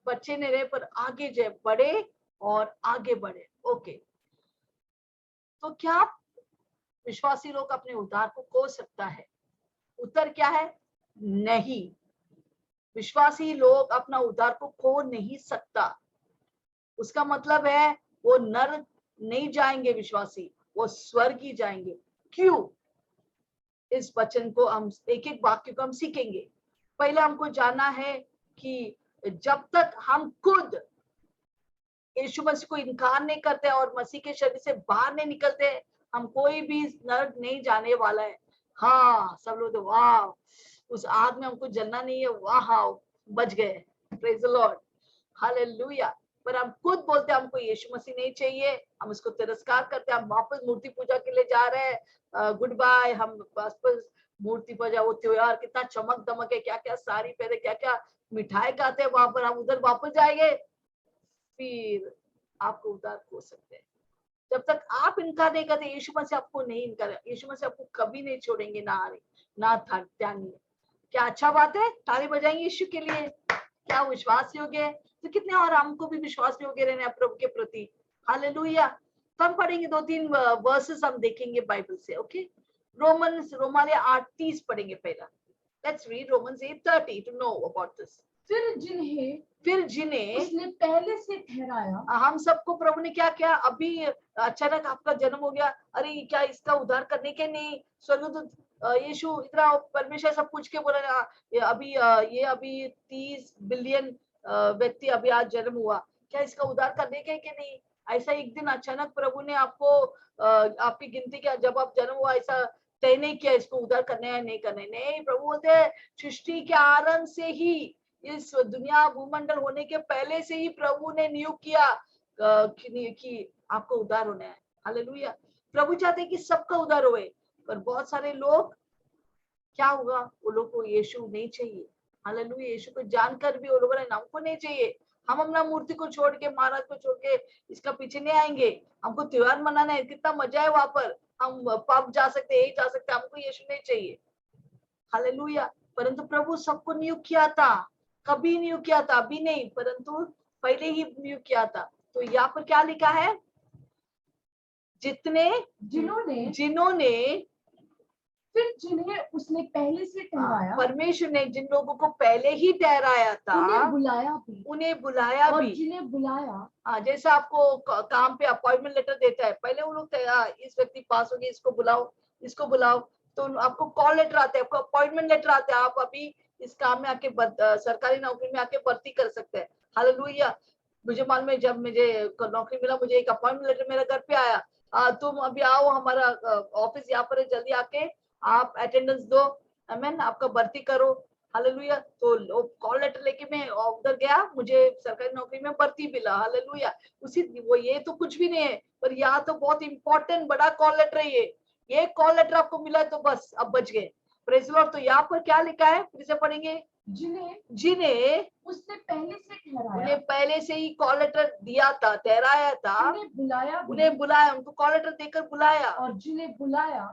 बच्चे नहीं रहे पर आगे जाए, बढ़े और आगे बढ़े। ओके, तो क्या विश्वासी लोग अपने उद्धार को खो सकता है? उत्तर क्या है? नहीं, विश्वासी लोग अपना उद्धार को खो नहीं सकता। उसका मतलब है वो नरक नहीं जाएंगे विश्वासी, वो स्वर्ग ही जाएंगे। क्यों? इस वचन को हम एक एक वाक्य को हम सीखेंगे। पहले हमको जानना है कि जब तक हम खुद यीशु मसीह को इनकार नहीं करते और मसीह के शरीर से बाहर नहीं निकलते, हम कोई भी नरक नहीं जाने वाला है। हाँ, सब लोग तो वाह, उस आग में हमको जलना नहीं है, वाह बच गए, प्रेज द लॉर्ड, हालेलुया। पर हम खुद बोलते हैं हमको यीशु मसीह नहीं चाहिए, हम उसको तिरस्कार करते हैं, हम वापस मूर्ति पूजा के लिए जा रहे हैं, गुड बाय, हम वापस मूर्ति पूजा, वो त्योहार कितना चमक दमक है, क्या क्या साड़ी पहने, क्या क्या मिठाई खाते हैं, वहां पर हम उधर वापस जाएंगे, फिर आपको उद्धार हो सकते हैं। जब तक आप इनकार नहीं करते, यीशु मसीह आपको नहीं इनकार, यीशु मसीह आपको कभी नहीं छोड़ेंगे, ना हारे ना त्यागेंगे। क्या अच्छा बात है, ताली बजाएंगे यीशु के लिए। क्या विश्वास योग्य है? तो कितने और हमको भी विश्वास योग्य रहना है प्रभु के प्रति। हालेलुया। तो हम पढ़ेंगे 2-3 वर्सेस हम देखेंगे बाइबल से। ओके, रोमाले 8:30 पढ़ेंगे पहला। Let's read Romans 8:30 to know about this. फिर जिन्हें उसने पहले से ठहराया। हम सबको प्रभु ने क्या किया? अभी अचानक आपका जन्म हो गया, अरे क्या इसका उद्धार करने के नहीं स्वर्गदूत यीशु इतना परमेश्वर सब पूछ के बोला ये अभी 30 बिलियन व्यक्ति अभी आज जन्म हुआ, क्या इसका उद्धार करने के नहीं? ऐसा एक दिन अचानक प्रभु ने आपको आपकी गिनती किया, जब आप जन्म हुआ ऐसा तय नहीं किया इसको उद्धार करने है नहीं करने। नहीं, प्रभु बोलते हैं सृष्टि के आरंभ से ही, इस दुनिया भूमंडल होने के पहले से ही प्रभु ने नियुक्त किया कि आपको उद्धार होना है। हालेलुया। प्रभु चाहते हैं कि सबका उद्धार होए, पर बहुत सारे लोग क्या होगा, वो लोग को यीशु नहीं चाहिए। हालेलुया। यीशु को जानकर भी वो लोगों ने हमको नहीं चाहिए, हम अपना मूर्ति को छोड़ के, महाराज को छोड़ के इसका पीछे नहीं आएंगे, हमको त्योहार मनाना है, कितना मजा है वहां पर, हम पब जा सकते, यही जा सकते, हमको यीशु नहीं चाहिए। हालेलुया। परंतु प्रभु सबको नियुक्त किया था, कभी नियुक्त किया था, अभी नहीं, परंतु पहले ही नियुक्त किया था। तो यहाँ पर क्या लिखा है? जिन्होंने फिर जिन्हें उसने पहले से ठहराया, परमेश्वर ने जिन लोगों को पहले ही ठहराया था, उन्हें बुलाया भी। जिन्हें बुलाया, जैसा आपको काम पे अपॉइंटमेंट लेटर देता है, पहले वो लोग इस व्यक्ति पास हो गए, इसको बुलाओ, इसको बुलाओ, तो आपको कॉल लेटर आते हैं, आपको अपॉइंटमेंट लेटर आते हैं, आप अभी इस काम में आके सरकारी नौकरी में आके भर्ती कर सकते हैं। हालेलुया। मुझे मालूम है, जब मुझे नौकरी मिला, मुझे एक अपॉइंटमेंट लेटर मेरे घर पे आया, तुम अभी आओ, हमारा ऑफिस यहाँ पर है, जल्दी आके आप अटेंडेंस दो, आमीन, आपका भर्ती करो। हालेलुया। तो कॉल लेटर लेके मैं उधर गया, मुझे सरकारी नौकरी में भर्ती मिला। हालेलुया। उसी वो ये तो कुछ भी नहीं है, पर यहाँ तो बहुत इंपॉर्टेंट बड़ा कॉल लेटर है ये कॉल लेटर आपको मिला है तो बस अब बच गए। Praise Lord. तो यहाँ पर क्या लिखा है, फिर से पढ़ेंगे। जिन्हें उसने पहले से ठहराया, उन्हें पहले से ही कॉल लेटर दिया था, ठहराया था, उन्हें बुलाया, उनको कॉल लेटर देकर बुलाया, और जिन्हें बुलाया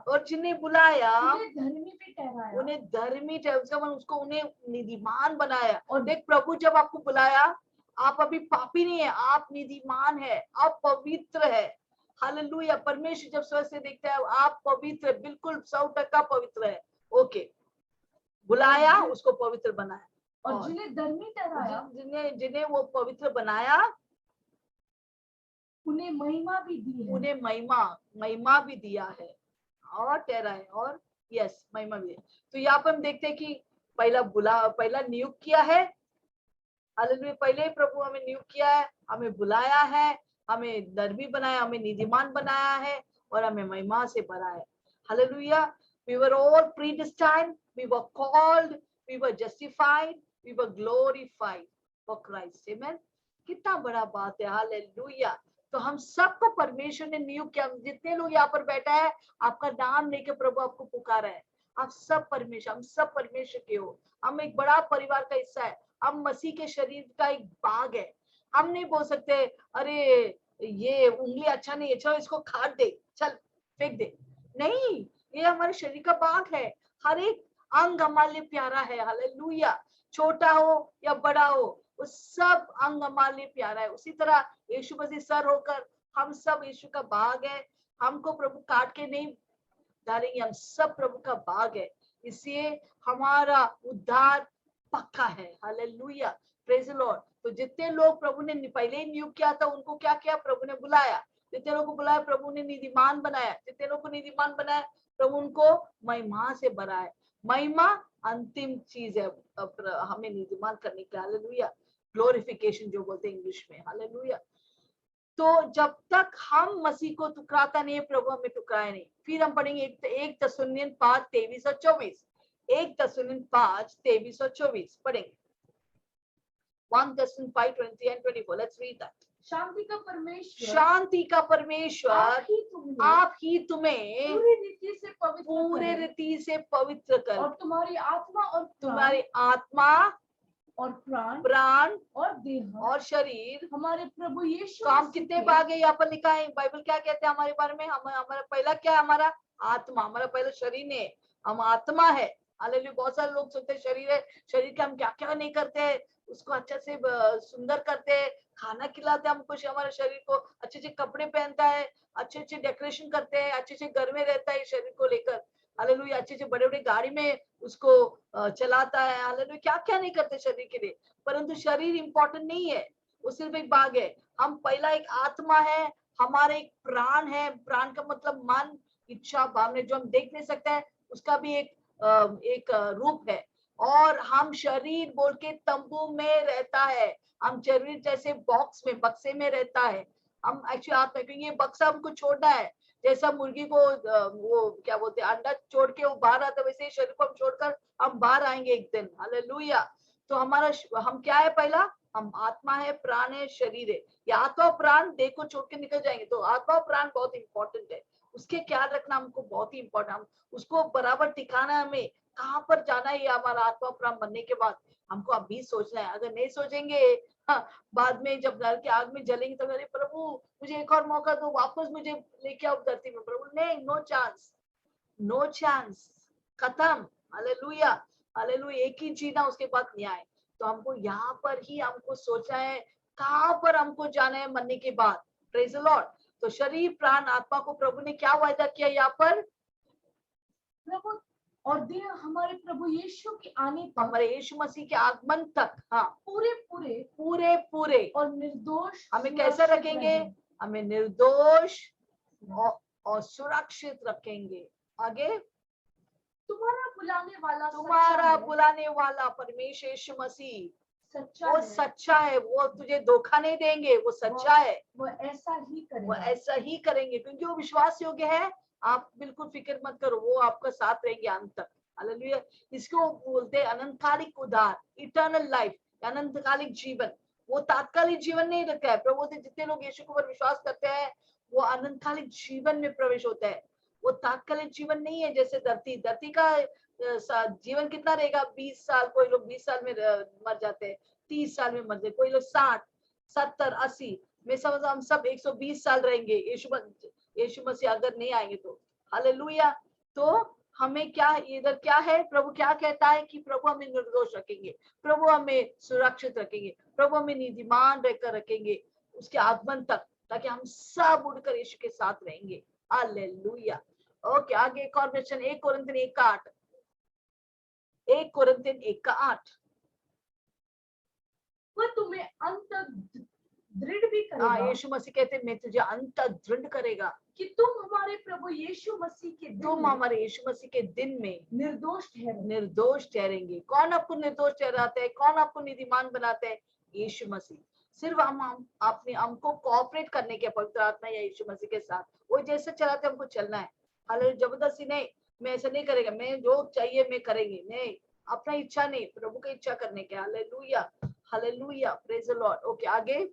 उन्हें धर्मी उसका मन उसको उन्हें नीतिमान बनाया। और देख, प्रभु जब आपको बुलाया, आप अभी पापी नहीं है, आप नीतिमान है, आप पवित्र है। हालेलुया। परमेश्वर जब स्वर्ग से देखता है, आप पवित्र, बिल्कुल 100% पवित्र है। ओके, बुलाया, उसको पवित्र बनाया, और जिन्हें धर्मी ठहराया, जिन्हें जिन्हें वो पवित्र बनाया, उन्हें महिमा भी दी है। उन्हें महिमा भी दिया है और ठहराए और यस महिमा भी है। तो यहाँ पर हम देखते हैं कि पहला नियुक्त किया है। हालेलुया। पहले प्रभु हमें नियुक्त किया है, हमें बुलाया है, हमें धर्मी बनाया, हमें नीतिमान बनाया है और हमें महिमा से भरा है। Hallelujah. We were all predestined, we were called, we were justified, we were glorified for Christ. Amen. कितना बड़ा बात है। हालेलुया। तो हम सबको परमेश्वर ने नियुक्त किया। जितने लोग यहाँ पर बैठा है, आपका नाम लेके प्रभु आपको पुकारा है। आप सब परमेश्वर, हम सब परमेश्वर के हो। हम एक बड़ा परिवार का हिस्सा है। हम मसीह के शरीर का एक भाग है। हम नहीं बोल सकते अरे ये उंगली अच्छा नहीं है, चलो इसको काट दे, चल फेंक दे। नहीं, ये हमारे शरीर का भाग है। हर एक अंग हमारे लिए प्यारा है। हालेलुया। छोटा हो या बड़ा हो, उस सब अंग हमारे लिए प्यारा है। उसी तरह यीशु मसीह सर होकर हम सब यीशु का भाग है। हमको प्रभु काट के नहीं डालेंगे, हम सब प्रभु का भाग है। इसलिए हमारा उद्धार पक्का है। हालेलुया। Praise the Lord. तो जितने लोग प्रभु ने पहले ही नियुक्त किया था, उनको क्या किया? प्रभु ने बुलाया। जितने लोगों को बुलाया, प्रभु ने नीतिमान बनाया। जितने लोगों को नीतिमान बनाया, प्रभु उनको महिमा से भरा है। महिमा अंतिम चीज है हमें नीतिमान करने के। हालेलुया। ग्लोरिफिकेशन जो बोलते हैं इंग्लिश में। हालेलुया। तो जब तक हम मसीह को टुकराता नहीं है, प्रभु हमें टुकराए नहीं। फिर हम पढ़ेंगे 1 थिस्सलुनीयन 5:23 और 24। 1 थिस्सलुनीयन 5:23 और 24 पढ़ेंगे। 1 Thessalonians 5:23 and 24. Let's read that. शांति का परमेश्वर, शांति का परमेश्वर आप ही तुम्हें पूरी रीति से पवित्र कर, और तुम्हारी आत्मा और प्राण और देह और शरीर हमारे प्रभु यीशु। तो हम कितने भाग है यहाँ पर लिखा है? बाइबल क्या कहते हैं हमारे बारे में? हमारा पहला क्या है? हमारा आत्मा। हमारा पहला शरीर नहीं है, हम आत्मा है। हालेलुया। बहुत सारे लोग सोचते हैं शरीर है, शरीर के हम क्या क्या नहीं करते हैं, उसको अच्छे से सुंदर करते हैं, खाना खिलाते हैं, हम कुछ हमारे शरीर को अच्छे अच्छे कपड़े पहनता है, अच्छे अच्छे डेकोरेशन करते हैं, अच्छे अच्छे घर में रहता है शरीर को लेकर। हालेलुया। अच्छे अच्छे बड़े बड़े गाड़ी में उसको चलाता है। हालेलुया। क्या क्या नहीं करते शरीर के लिए। परंतु शरीर इंपॉर्टेंट नहीं है, वो सिर्फ एक भाग है। हम पहला एक आत्मा है, हमारा एक प्राण है। प्राण का मतलब मन, इच्छा, भावना, जो हम देख नहीं सकते हैं, उसका भी एक रूप है। और हम शरीर बोल के तंबू में रहता है। हम शरीर जैसे बॉक्स में, बक्से में रहता है। हम एक्चुअली आत्मा, क्योंकि ये बक्सा हमको छोड़ना है। जैसा मुर्गी को वो क्या बोलते हैं, अंडा छोड़ के वो बाहर आता है, वैसे ही शरीर को हम छोड़कर हम बाहर आएंगे एक दिन। हालेलुया। तो हम क्या है? पहला हम आत्मा है, प्राण है, शरीर है। ये आत्मा प्राण देह को छोड़ के निकल जाएंगे। तो आत्मा प्राण बहुत इंपॉर्टेंट है, उसके ख्याल रखना हमको बहुत ही इंपॉर्टेंट। हम उसको बराबर टिकाना, हमें कहाँ पर जाना है, ये हमारा आत्मा प्राण बनने के बाद हमको अभी सोचना है। अगर नहीं सोचेंगे, हाँ, बाद में जब नरक की आग में जलेंगे तो अरे प्रभु मुझे एक और मौका दो, वापस मुझे लेके आओ धरती में। प्रभु नहीं, नो चांस, नो चांस, खत्म। हालेलुया। हालेलुया। एक ही जीना, उसके बाद न्याय। तो हमको यहाँ पर ही हमको सोचना है कहाँ पर हमको जाना है मरने के बाद। Praise the Lord. तो शरीर, प्राण, आत्मा को प्रभु ने क्या वायदा किया यहाँ पर? प्रभु और देह हमारे प्रभु यीशु के आने तक, हमारे यीशु मसीह के आगमन तक, हाँ, पूरे और निर्दोष हमें कैसा रखेंगे? हमें निर्दोष और सुरक्षित रखेंगे। आगे, तुम्हारा बुलाने वाला परमेश्वर यीशु मसीह सच्चा वो सच्चा है। वो तुझे धोखा नहीं देंगे, वो सच्चा है। वो ऐसा ही करेंगे क्योंकि वो विश्वास योग्य है। आप बिल्कुल फिक्र मत करो, वो आपका साथ रहेंगे अंत तक। हालेलुया। इसको बोलते हैं अनंतकालिक उद्धार, इटर्नल लाइफ, अनंतकालिक जीवन। वो तात्कालिक जीवन नहीं रखा है। प्रभु बोलते जितने लोग यीशु पर विश्वास करते हैं, वो अनंतकालिक जीवन में प्रवेश होता है। वो तात्कालिक जीवन नहीं है जैसे धरती का जीवन कितना रहेगा? 20 साल। कोई लोग 20 साल में मर जाते हैं, 30 साल में मर जाते, कोई लोग 60, 70, 80 में। समझ हम सब 120 साल रहेंगे यीशु मसीह अगर नहीं आएंगे तो। हालेलुया। तो हमें क्या इधर क्या है? प्रभु क्या कहता है कि प्रभु हमें निर्दोष रखेंगे, प्रभु हमें सुरक्षित रखेंगे, प्रभु हमें नीतिमान रहकर रखेंगे उसके आगमन तक, ताकि हम सब उड़कर यीशु के साथ रहेंगे। हालेलुया। ओके, आगे एक और वचन, 1 कोरिन्थियन 1:8। 1 कोरिन्थियन 1:8। वह तुम्हें अंत तक दृढ़ भी हाँ, करेगा यीशु मसीह कहते हैं मैं तुझे अंत तक दृढ़ करेगा। कि तुम हमारे प्रभु यीशु मसीह के दिन तुम में हमारे यीशु मसीह के दिन में निर्दोष ठहरो। निर्दोष ठहरेंगे। कौन आपको निर्दोष ठहराता है? कौन आपको नीतिमान बनाता है? यीशु मसीह। सिर्फ हम अपने हमको कोऑपरेट करने के पवित्र आत्मा या यीशु मसीह के साथ वो जैसे चलाते हमको चलना है। हालेलुया। जबरदस्ती नहीं, मैं ऐसा नहीं करेगा, मैं जो चाहिए मैं करेंगे नहीं, अपना इच्छा नहीं, प्रभु की इच्छा करने के। Hallelujah, hallelujah, praise the Lord. Okay, आगे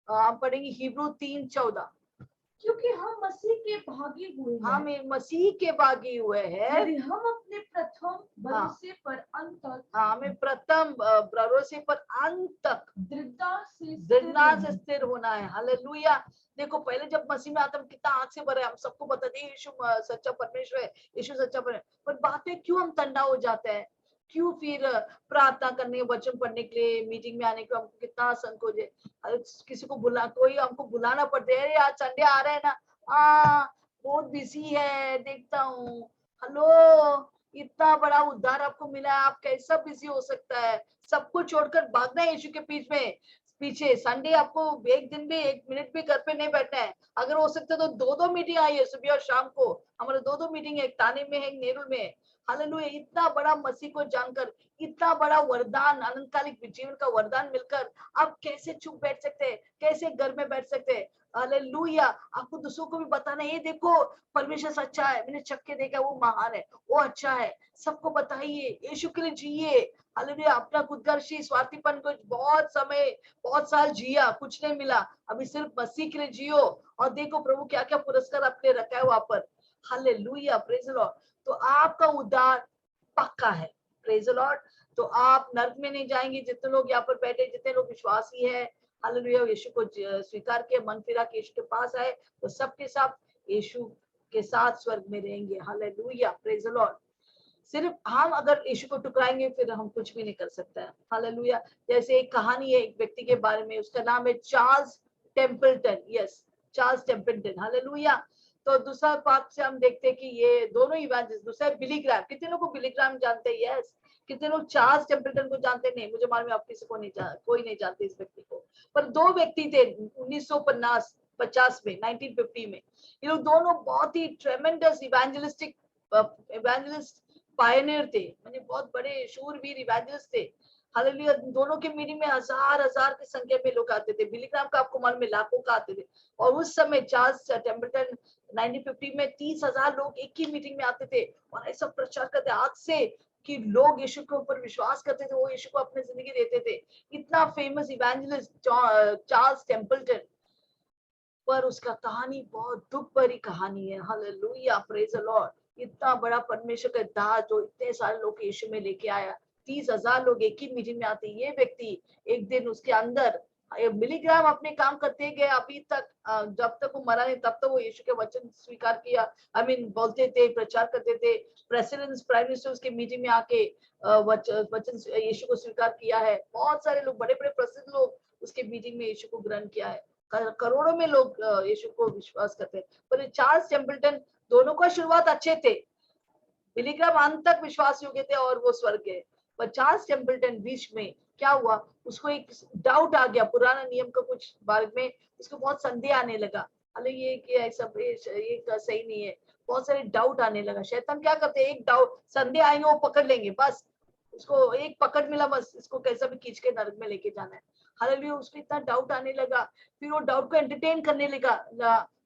हम पढ़ेंगे हिब्रू 3:14। क्योंकि हम मसीह के भागी हुए हैं, हम मसीह के भागी हुए हैं यदि हम अपने प्रथम भरोसे पर अंत तक हमें प्रथम भरोसे पर अंत तक दृढ़ता से स्थिर होना है। हालेलुया। देखो पहले जब मसीह में आते हम कितना आग से भरे, हम सबको बताते हैं यीशु सच्चा परमेश्वर है, यीशु सच्चा परमेश्वर, पर बाद में क्यों हम ठंडा हो जाते हैं? क्यों फिर प्रार्थना करने, वचन पढ़ने के लिए, मीटिंग में आने के लिए हमको कितना संकोच है। किसी को कोई हमको बुलाना पड़ता है, अरे आज संडे आ रहे हैं ना, बहुत बिजी है, देखता हूँ। हेलो, इतना बड़ा उद्धार आपको मिला है, आप कैसा बिजी हो सकता है? सब कुछ छोड़कर भागना है यीशु के पीछे। संडे आपको एक दिन भी 1 मिनट भी घर पे नहीं बैठना है। अगर हो सकता है तो 2-2 मीटिंग आई है, सुबह और शाम को। हमारे 2-2 मीटिंग है, एक ताने में है, एक नेरुल में है। हालेलुया। इतना बड़ा मसीह को जानकर, इतना बड़ा वरदान, अनंतकालिक जीवन का वरदान मिलकर आप कैसे चुप बैठ सकते हैं? कैसे घर में बैठ सकते हैं? हालेलुया। आपको दूसरों को भी बताना है, ये देखो परमेश्वर सच्चा है, मैंने चख के देखा, वो महान है, वो अच्छा है। सबको बताइए, यीशु के लिए जिए। हालेलुया। अपना खुदगर्शी स्वार्थीपन को बहुत साल जिया, कुछ नहीं मिला, अभी सिर्फ मसीह के लिए जियो और देखो प्रभु क्या क्या पुरस्कार आपने रखा है वहां पर। Hallelujah, praise the Lord. तो आपका उद्धार पक्का है, प्रेज द लॉर्ड। तो आप नर्क में नहीं जाएंगे। जितने लोग यहाँ पर बैठे, जितने लोग विश्वासी है, हालेलुया, यीशु को स्वीकार किया, मन फिरा के यीशु के पास आए, तो सबके साथ यीशु के साथ स्वर्ग में रहेंगे। Hallelujah, praise the Lord. सिर्फ हम अगर यीशु को टुकराएंगे फिर हम कुछ भी नहीं कर सकते हैं। हालेलुया। जैसे एक कहानी है एक व्यक्ति के बारे में, उसका नाम है Charles Templeton. Yes, Charles Templeton. Hallelujah. तो दूसरा बात से हम देखते हैं कि ये दोनों इवेंजलिस्ट, दूसरा बिली ग्राहम। कितने लोग को बिली ग्राहम जानते हैं? यस। कितने लोग चार्ल्स टेम्पल्टन को जानते? नहीं, मुझे मालूम है आप किसी को नहीं कोई नहीं जानते इस व्यक्ति को। पर दो व्यक्ति थे 1950 में, 1950 में। ये लोग दोनों बहुत ही ट्रेमेंडस इवेंजलिस्टिक इवेंजलिस्ट पायनियर थे, माने बहुत बड़े शूरवीर इवेंजलिस्ट थे। हालेलुया। दोनों के मीटिंग में हजार की संख्या में लोग आते थे। बिली ग्राहम का आपको मालूम है लाखों का आते थे। और उस समय चार्ल्स टेम्पल्टन 1950 में 30,000 लोग एक ही मीटिंग में आते थे और ऐसा प्रचार करते आज से कि लोग यीशु के ऊपर विश्वास करते थे, वो यीशु को अपनी जिंदगी देते थे। इतना फेमस इवेंजलिस्ट चार्ल्स टेम्पल्टन। पर उसका कहानी बहुत दुख भरी कहानी है। Hallelujah, praise the Lord. इतना बड़ा परमेश्वर का दास जो इतने सारे लोग यीशु में लेके आया, 30,000 लोग एक ही मीटिंग में आते। ये व्यक्ति एक दिन उसके अंदर मिलीग्राम अपने काम करते गए अभी तक, जब तक वो मरा नहीं तब तक वो यीशु के वचन स्वीकार किया। बोलते थे, प्रचार करते थे। प्रेसिडेंट, प्राइम मिनिस्टर उसके मीटिंग में आके वचन यीशु को स्वीकार किया है। बहुत सारे लोग, बड़े बड़े प्रसिद्ध लोग उसके मीटिंग में यीशु को ग्रहण किया है। करोड़ों में लोग यीशु को विश्वास करते हैं। पर चार्ल्स टेम्पल्टन, दोनों का शुरुआत अच्छे थे, बिली ग्राहम अंत तक विश्वास योग्य थे और वो स्वर्ग गए। पर चार्ल्स टेम्पल्टन बीच में क्या हुआ, उसको एक डाउट आ गया पुराना नियम का कुछ बारे में। उसको बहुत संदेह आने लगा, अरे ये क्या है, सब ये सही नहीं है। बहुत सारे डाउट आने लगा। शैतान क्या करते हैं, एक डाउट संदेह आएंगे वो पकड़ लेंगे, बस उसको एक पकड़ मिला, बस इसको कैसा भी खींच के नरक में लेके जाना है। हालेलुया। उसको इतना डाउट आने लगा, फिर वो डाउट को एंटरटेन करने लगा।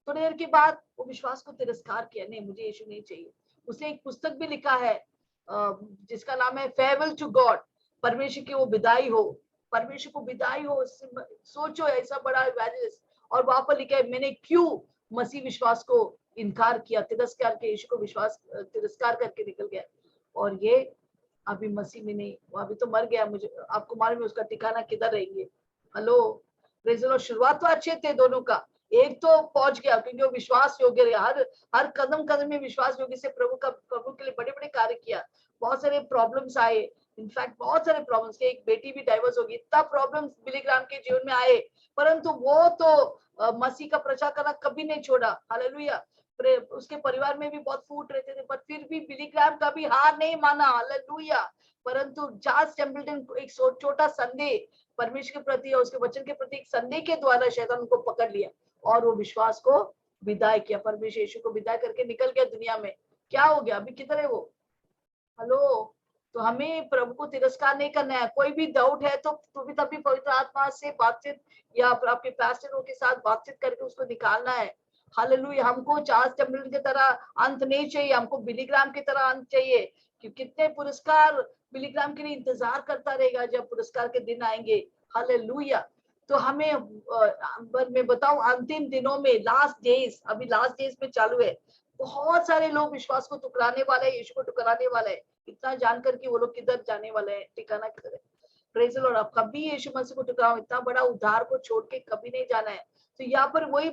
थोड़ी देर के बाद वो विश्वास को तिरस्कार किया, नहीं मुझे यीशु नहीं चाहिए। उसने एक पुस्तक भी लिखा है जिसका नाम है फेयरवेल टू गॉड, परमेश्वर की वो विदाई हो, परमेश्वर को विदाई हो। सोचो ऐसा बड़ा इवेंजलिस्ट, और वहां पर लिखा है मैंने क्यों मसीह विश्वास को इनकार किया, तिरस्कार के, यीशु को विश्वास तिरस्कार करके निकल गया। और ये अभी मसीह में नहीं, वो अभी तो मर गया। मुझे आपको मालूम है उसका ठिकाना किधर रहेंगे। Hello, praise the Lord. शुरुआत तो अच्छे थे दोनों का, एक तो पहुंच गया क्योंकि वो विश्वास योग्य रहा, हर कदम कदम में विश्वास योग्य से प्रभु के लिए बड़े बड़े कार्य किया। बहुत सारे प्रॉब्लम्स आए, इनफैक्ट बहुत सारे प्रॉब्लम्स थे, एक बेटी भी डाइवर्स होगी, इतना प्रॉब्लम्स बिली ग्राहम के जीवन में आए, परंतु वो तो मसीह का प्रचार करना कभी नहीं छोड़ा। हालेलुया। उसके परिवार में भी बहुत फूट रहते थे, पर फिर भी बिली ग्राहम कभी हार नहीं माना। हालेलुया। परंतु चार्ल्स टेम्पल्टन को एक छोटा संदेह परमेश्वर के प्रति और उसके वचन के प्रति एक संदेह के द्वारा शैतान उनको पकड़ लिया और वो विश्वास को विदाई किया। परमेश्वर यीशु को विदाई करके निकल गया दुनिया में। क्या हो गया? अभी किधर है वो? हेलो। तो हमें प्रभु को तिरस्कार नहीं करना है। कोई भी डाउट है तो भी तभी पवित्र आत्मा से बातचीत या आपके पास्टरों के साथ बातचीत करके उसको निकालना है। हालेलुया। हमको चार्ल्स टेम्पल्टन की तरह अंत नहीं चाहिए, हमको बिली ग्राहम की तरह अंत चाहिए। कि कितने पुरस्कार बिली ग्राहम के लिए इंतजार करता रहेगा जब पुरस्कार के दिन आएंगे। हालेलुया। तो हमें मैं बताऊं, अंतिम दिनों में लास्ट डेज, अभी लास्ट डेज में चालू है, बहुत सारे लोग विश्वास को टुकराने वाले हैं, यीशु को टुकराने वाले हैं, इतना जानकर कि वो लोग किधर जाने वाले हैं, ठिकाना किधर है। Praise the Lord. अब कभी यीशु मसीह को टुकराओ, इतना बड़ा उद्धार को छोड़ के कभी नहीं जाना है। तो यहाँ पर वही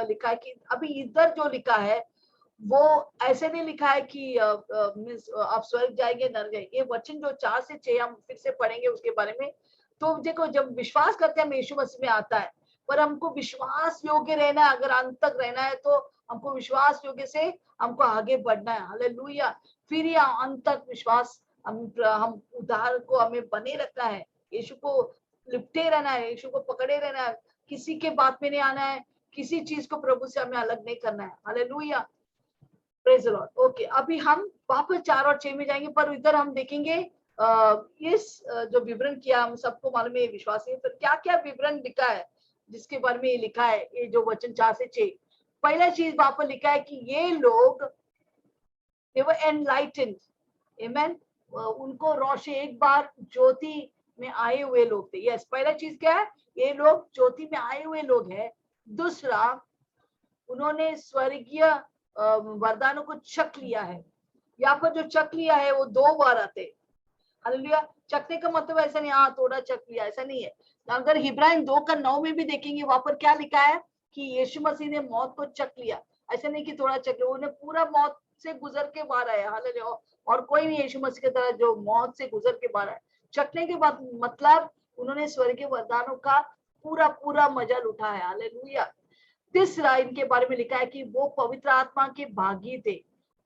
लिखा है कि अभी इधर जो लिखा है वो ऐसे नहीं लिखा है कि आप स्वर्ग जाएंगे नरक जाएंगे। ये वचन जो 4 से 6 हम फिर से पढ़ेंगे उसके बारे में। तो देखो, जब विश्वास करते हैं हम यीशु मसीह में आता है, पर हमको विश्वास योग्य रहना है। अगर अंत तक रहना है तो हमको विश्वास योग्य से हमको आगे बढ़ना है। हालेलुया। फिर ये अंत तक विश्वास हम उद्धार को हमें बने रखना है, यीशु को लिपटे रहना है, यीशु को पकड़े रहना है, किसी के बात में नहीं आना है, किसी चीज को प्रभु से हमें अलग नहीं करना है। Hallelujah. Praise the Lord. Okay, अभी हम वापस 4 और 6 में जाएंगे, पर इधर हम देखेंगे इस जो विवरण किया, हम सबको मालूम है विश्वासी, तो क्या क्या विवरण लिखा है जिसके बारे में ये लिखा है, ये जो वचन 4 से 6। पहला चीज वहां पर लिखा है कि ये लोग they were enlightened, amen, उनको रोशनी, एक बार ज्योति में आए हुए लोग थे। यस, पहला चीज क्या है? ये लोग ज्योति में आए हुए लोग हैं। दूसरा, उन्होंने स्वर्गीय वरदानों को चख लिया है। यहाँ पर जो चख लिया है वो 2 बार आते। हालेलुया। चखने का मतलब ऐसा नहीं हाँ थोड़ा चख लिया, ऐसा नहीं है। अगर इब्राहिम 2:9 में भी देखेंगे, वहां पर क्या लिखा है कि यीशु मसीह ने मौत को चख लिया। ऐसा नहीं कि थोड़ा चख लिया, उन्हें पूरा मौत से गुजर के बाहर आया। हालेलुया। और कोई नहीं यीशु मसीह की तरह जो मौत से गुजर के बाहर आया। चखने के बाद मतलब उन्होंने स्वर्गीय वरदानों का पूरा पूरा मजा उठाया है। हालेलुया। तीसरा, इनके बारे में लिखा है कि वो पवित्र आत्मा के भागी थे,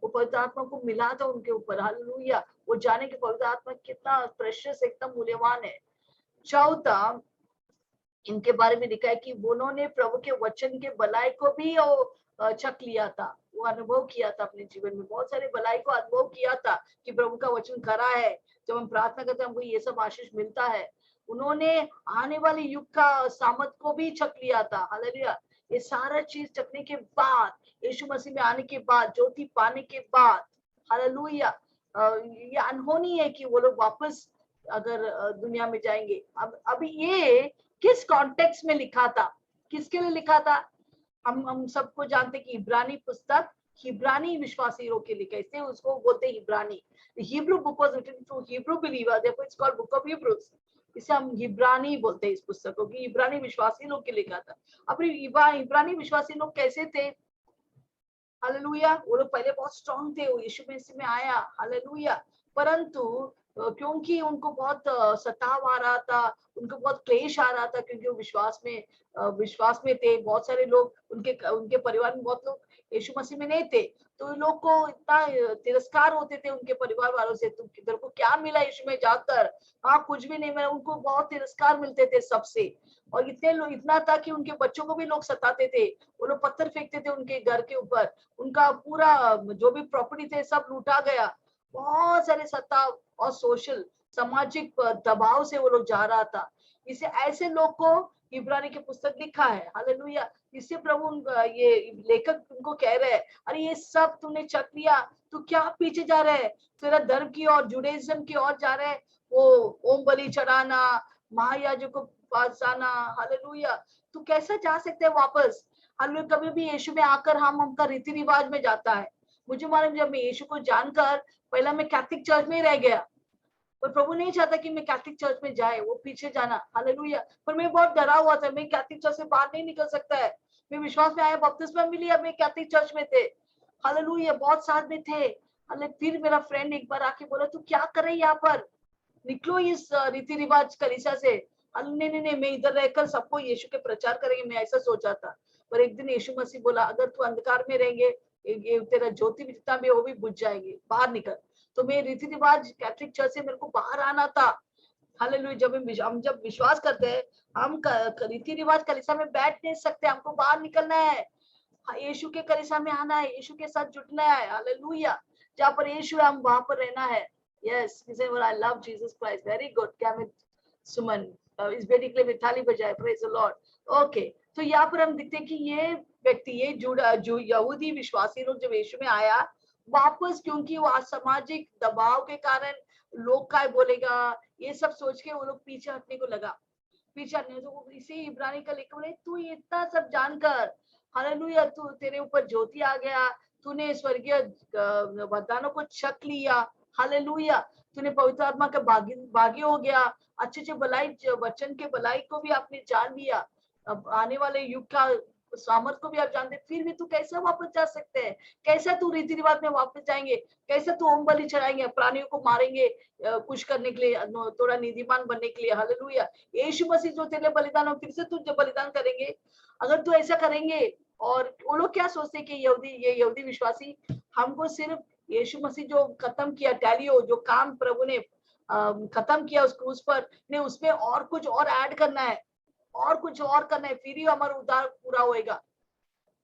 वो पवित्र आत्मा को मिला था उनके ऊपर। हालेलुया। वो जाने कि पवित्र आत्मा कितना प्रेशियस, एकदम मूल्यवान है। चौथा, इनके बारे में लिखा है कि उन्होंने प्रभु के वचन के भलाई को भी चख लिया था, वो अनुभव किया था अपने जीवन में। बहुत सारे भलाई को अनुभव किया था कि प्रभु का वचन खरा है। जब हम प्रार्थना करते हैं हमको ये सब आशीष मिलता है। उन्होंने आने वाले युग का सामर्थ को भी चख लिया था। हालेलुया। ये सारा चीज चखने के बाद, यीशु मसीह में आने के बाद, ज्योति पाने के बाद, हालेलुया, ये अनहोनी है कि वो लोग वापस अगर दुनिया में जाएंगे। अब अभी ये किस कॉन्टेक्स्ट में लिखा था, किसके लिए लिखा था? हम सबको जानते कि इब्रानी पुस्तक हिब्रानी विश्वासियों के लिखा, इसलिए उसको बोलते हैं इब्रानी। Hebrew book was written to Hebrew believer, therefore it's called book of Hebrews. इसे हम इब्रानी बोलते हैं इस पुस्तक को, कि इब्रानी विश्वासी लोग के लिखा था। अब इब्रानी विश्वासी लोग कैसे थे? हालेलुया। वो लोग पहले बहुत स्ट्रांग थे, वो यीशु मसीह में आया। हालेलुया। परंतु क्योंकि उनको बहुत सताव आ रहा था, उनको बहुत क्लेश आ रहा था, क्योंकि वो विश्वास में थे। बहुत सारे लोग उनके परिवार में बहुत लोग यीशु मसीह में नहीं थे, तो लोग को इतना तिरस्कार होते थे उनके परिवार वालों से। तुम किधर को क्या मिला यीशु में जाकर? हाँ, कुछ भी नहीं मिला। उनको बहुत तिरस्कार मिलते थे सबसे। और इतने लोग, इतना था कि उनके बच्चों को भी लोग सताते थे। वो लोग पत्थर फेंकते थे उनके घर के ऊपर, उनका पूरा जो भी प्रॉपर्टी थे सब लूटा गया। बहुत सारे सताव और सोशल, सामाजिक दबाव से वो लोग जा रहा था। इसे ऐसे लोग को इब्रानी की पुस्तक लिखा है। हालेलुया। इससे प्रभु ये लेखक उनको कह रहे हैं, अरे ये सब तूने चख लिया, तू क्या पीछे जा रहा है? तेरा धर्म की और जुडाइज्म की ओर जा रहा है, वो ओम बलि चढ़ाना, महायाजक को पास जाना। हालेलुया। तू कैसे जा सकते हैं वापस? हालेलुया। कभी भी यीशु में आकर हमका रीति रिवाज में जाता है। मुझे मालूम, जब मैं यीशु को जानकर पहला मैं कैथलिक चर्च में ही रह गया, पर प्रभु नहीं चाहता कि मैं कैथलिक चर्च में जाए, वो पीछे जाना। हालेलुया। पर मैं बहुत डरा हुआ था, मैं कैथलिक चर्च से बाहर नहीं निकल सकता है। मैं विश्वास में आया, बपतिस्मा मिली, अब मैं कैथलिक चर्च में थे। हालेलुया। बहुत साथ में थे। फिर मेरा फ्रेंड एक बार आके बोला, तू क्या कर रही है यहाँ पर? निकलो इस रीति रिवाज कलीसिया से। नहीं नहीं नहीं, मैं इधर रहकर सबको यीशु के प्रचार करेंगे, मैं ऐसा सोचा था। पर एक दिन यीशु मसीह बोला, अगर तू अंधकार में रहेंगे, ये तेरा ज्योति भी जितना भी वो भी बुझ जाएंगे, बाहर निकल। तो मैं रीति रिवाज कैथलिक चर्च से मेरे को बाहर आना था। हालेलुया। हम जब विश्वास करते हैं, हम रीति रिवाज कलीसिया में बैठ नहीं सकते, हमको बाहर निकलना है, यीशु के कलीसिया में आना है, यीशु के साथ जुटना है। हालेलुया। जहाँ पर यीशु है हम वहां पर रहना है। Yes, I love Jesus Christ. Very good. क्या मैं सुमन इस बेटी के लिए मिठाली बजाए। Praise the Lord. ओके, तो यहाँ पर हम दिखते हैं कि ये व्यक्ति, ये जो यहूदी विश्वासी लोग जब यीशु में आया वापस, क्योंकि वो सामाजिक दबाव के कारण लोग क्या बोलेगा ये सब सोच के वो लोग पीछे हटने को लगा। पीछे हटने तो इसी इब्रानी का लिखा बोले, तू इतना सब जानकर, हालेलुया, तू तेरे ऊपर ज्योति आ गया, तूने स्वर्गीय वरदानों को छक लिया। हालेलुया। तूने पवित्र आत्मा का भागी हो गया। अच्छे अच्छे भलाई वचन के भलाई को भी आपने जान लिया। अब आने वाले युग का सामर्थ को भी आप जानते, फिर भी तू कैसे वापस जा सकते हैं? कैसे तू रीति रिवाज में वापस जाएंगे? कैसे तू होम बलि चढ़ाएंगे, प्राणियों को मारेंगे कुछ करने के लिए, थोड़ा नीतिमान बनने के लिए? हालेलुया। यीशु मसीह जो तेरे लिए बलिदान हो, फिर से तू जो बलिदान करेंगे। अगर तू ऐसा करेंगे, और वो लोग क्या सोचते हैं कि ये यहूदी विश्वासी हमको सिर्फ यीशु मसीह जो खत्म किया, टैलियो जो काम प्रभु ने खत्म किया उस क्रूस पर, ने उसमें और कुछ और ऐड करना है, और कुछ और करना है, फिर ही हमारा उद्धार पूरा होएगा।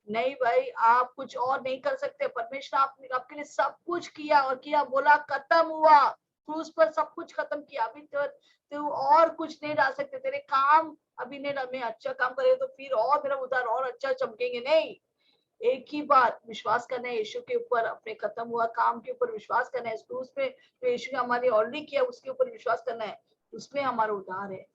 नहीं भाई, आप कुछ और नहीं कर सकते। परमेश्वर आपके लिए सब कुछ किया, और किया, बोला खत्म हुआ, क्रूस पर सब कुछ खत्म किया। अभी तो और कुछ नहीं डाल सकते। तेरे काम अभी नहीं, मैं अच्छा काम करेगा तो फिर और मेरा उद्धार और अच्छा चमकेंगे। नहीं, एक ही बात विश्वास करना है यीशु के ऊपर, अपने खत्म हुआ काम के ऊपर विश्वास करना है। क्रूस पे जो यीशु ने हमारे ऑलरेडी किया उसके ऊपर विश्वास करना है, उसमें हमारा उद्धार है।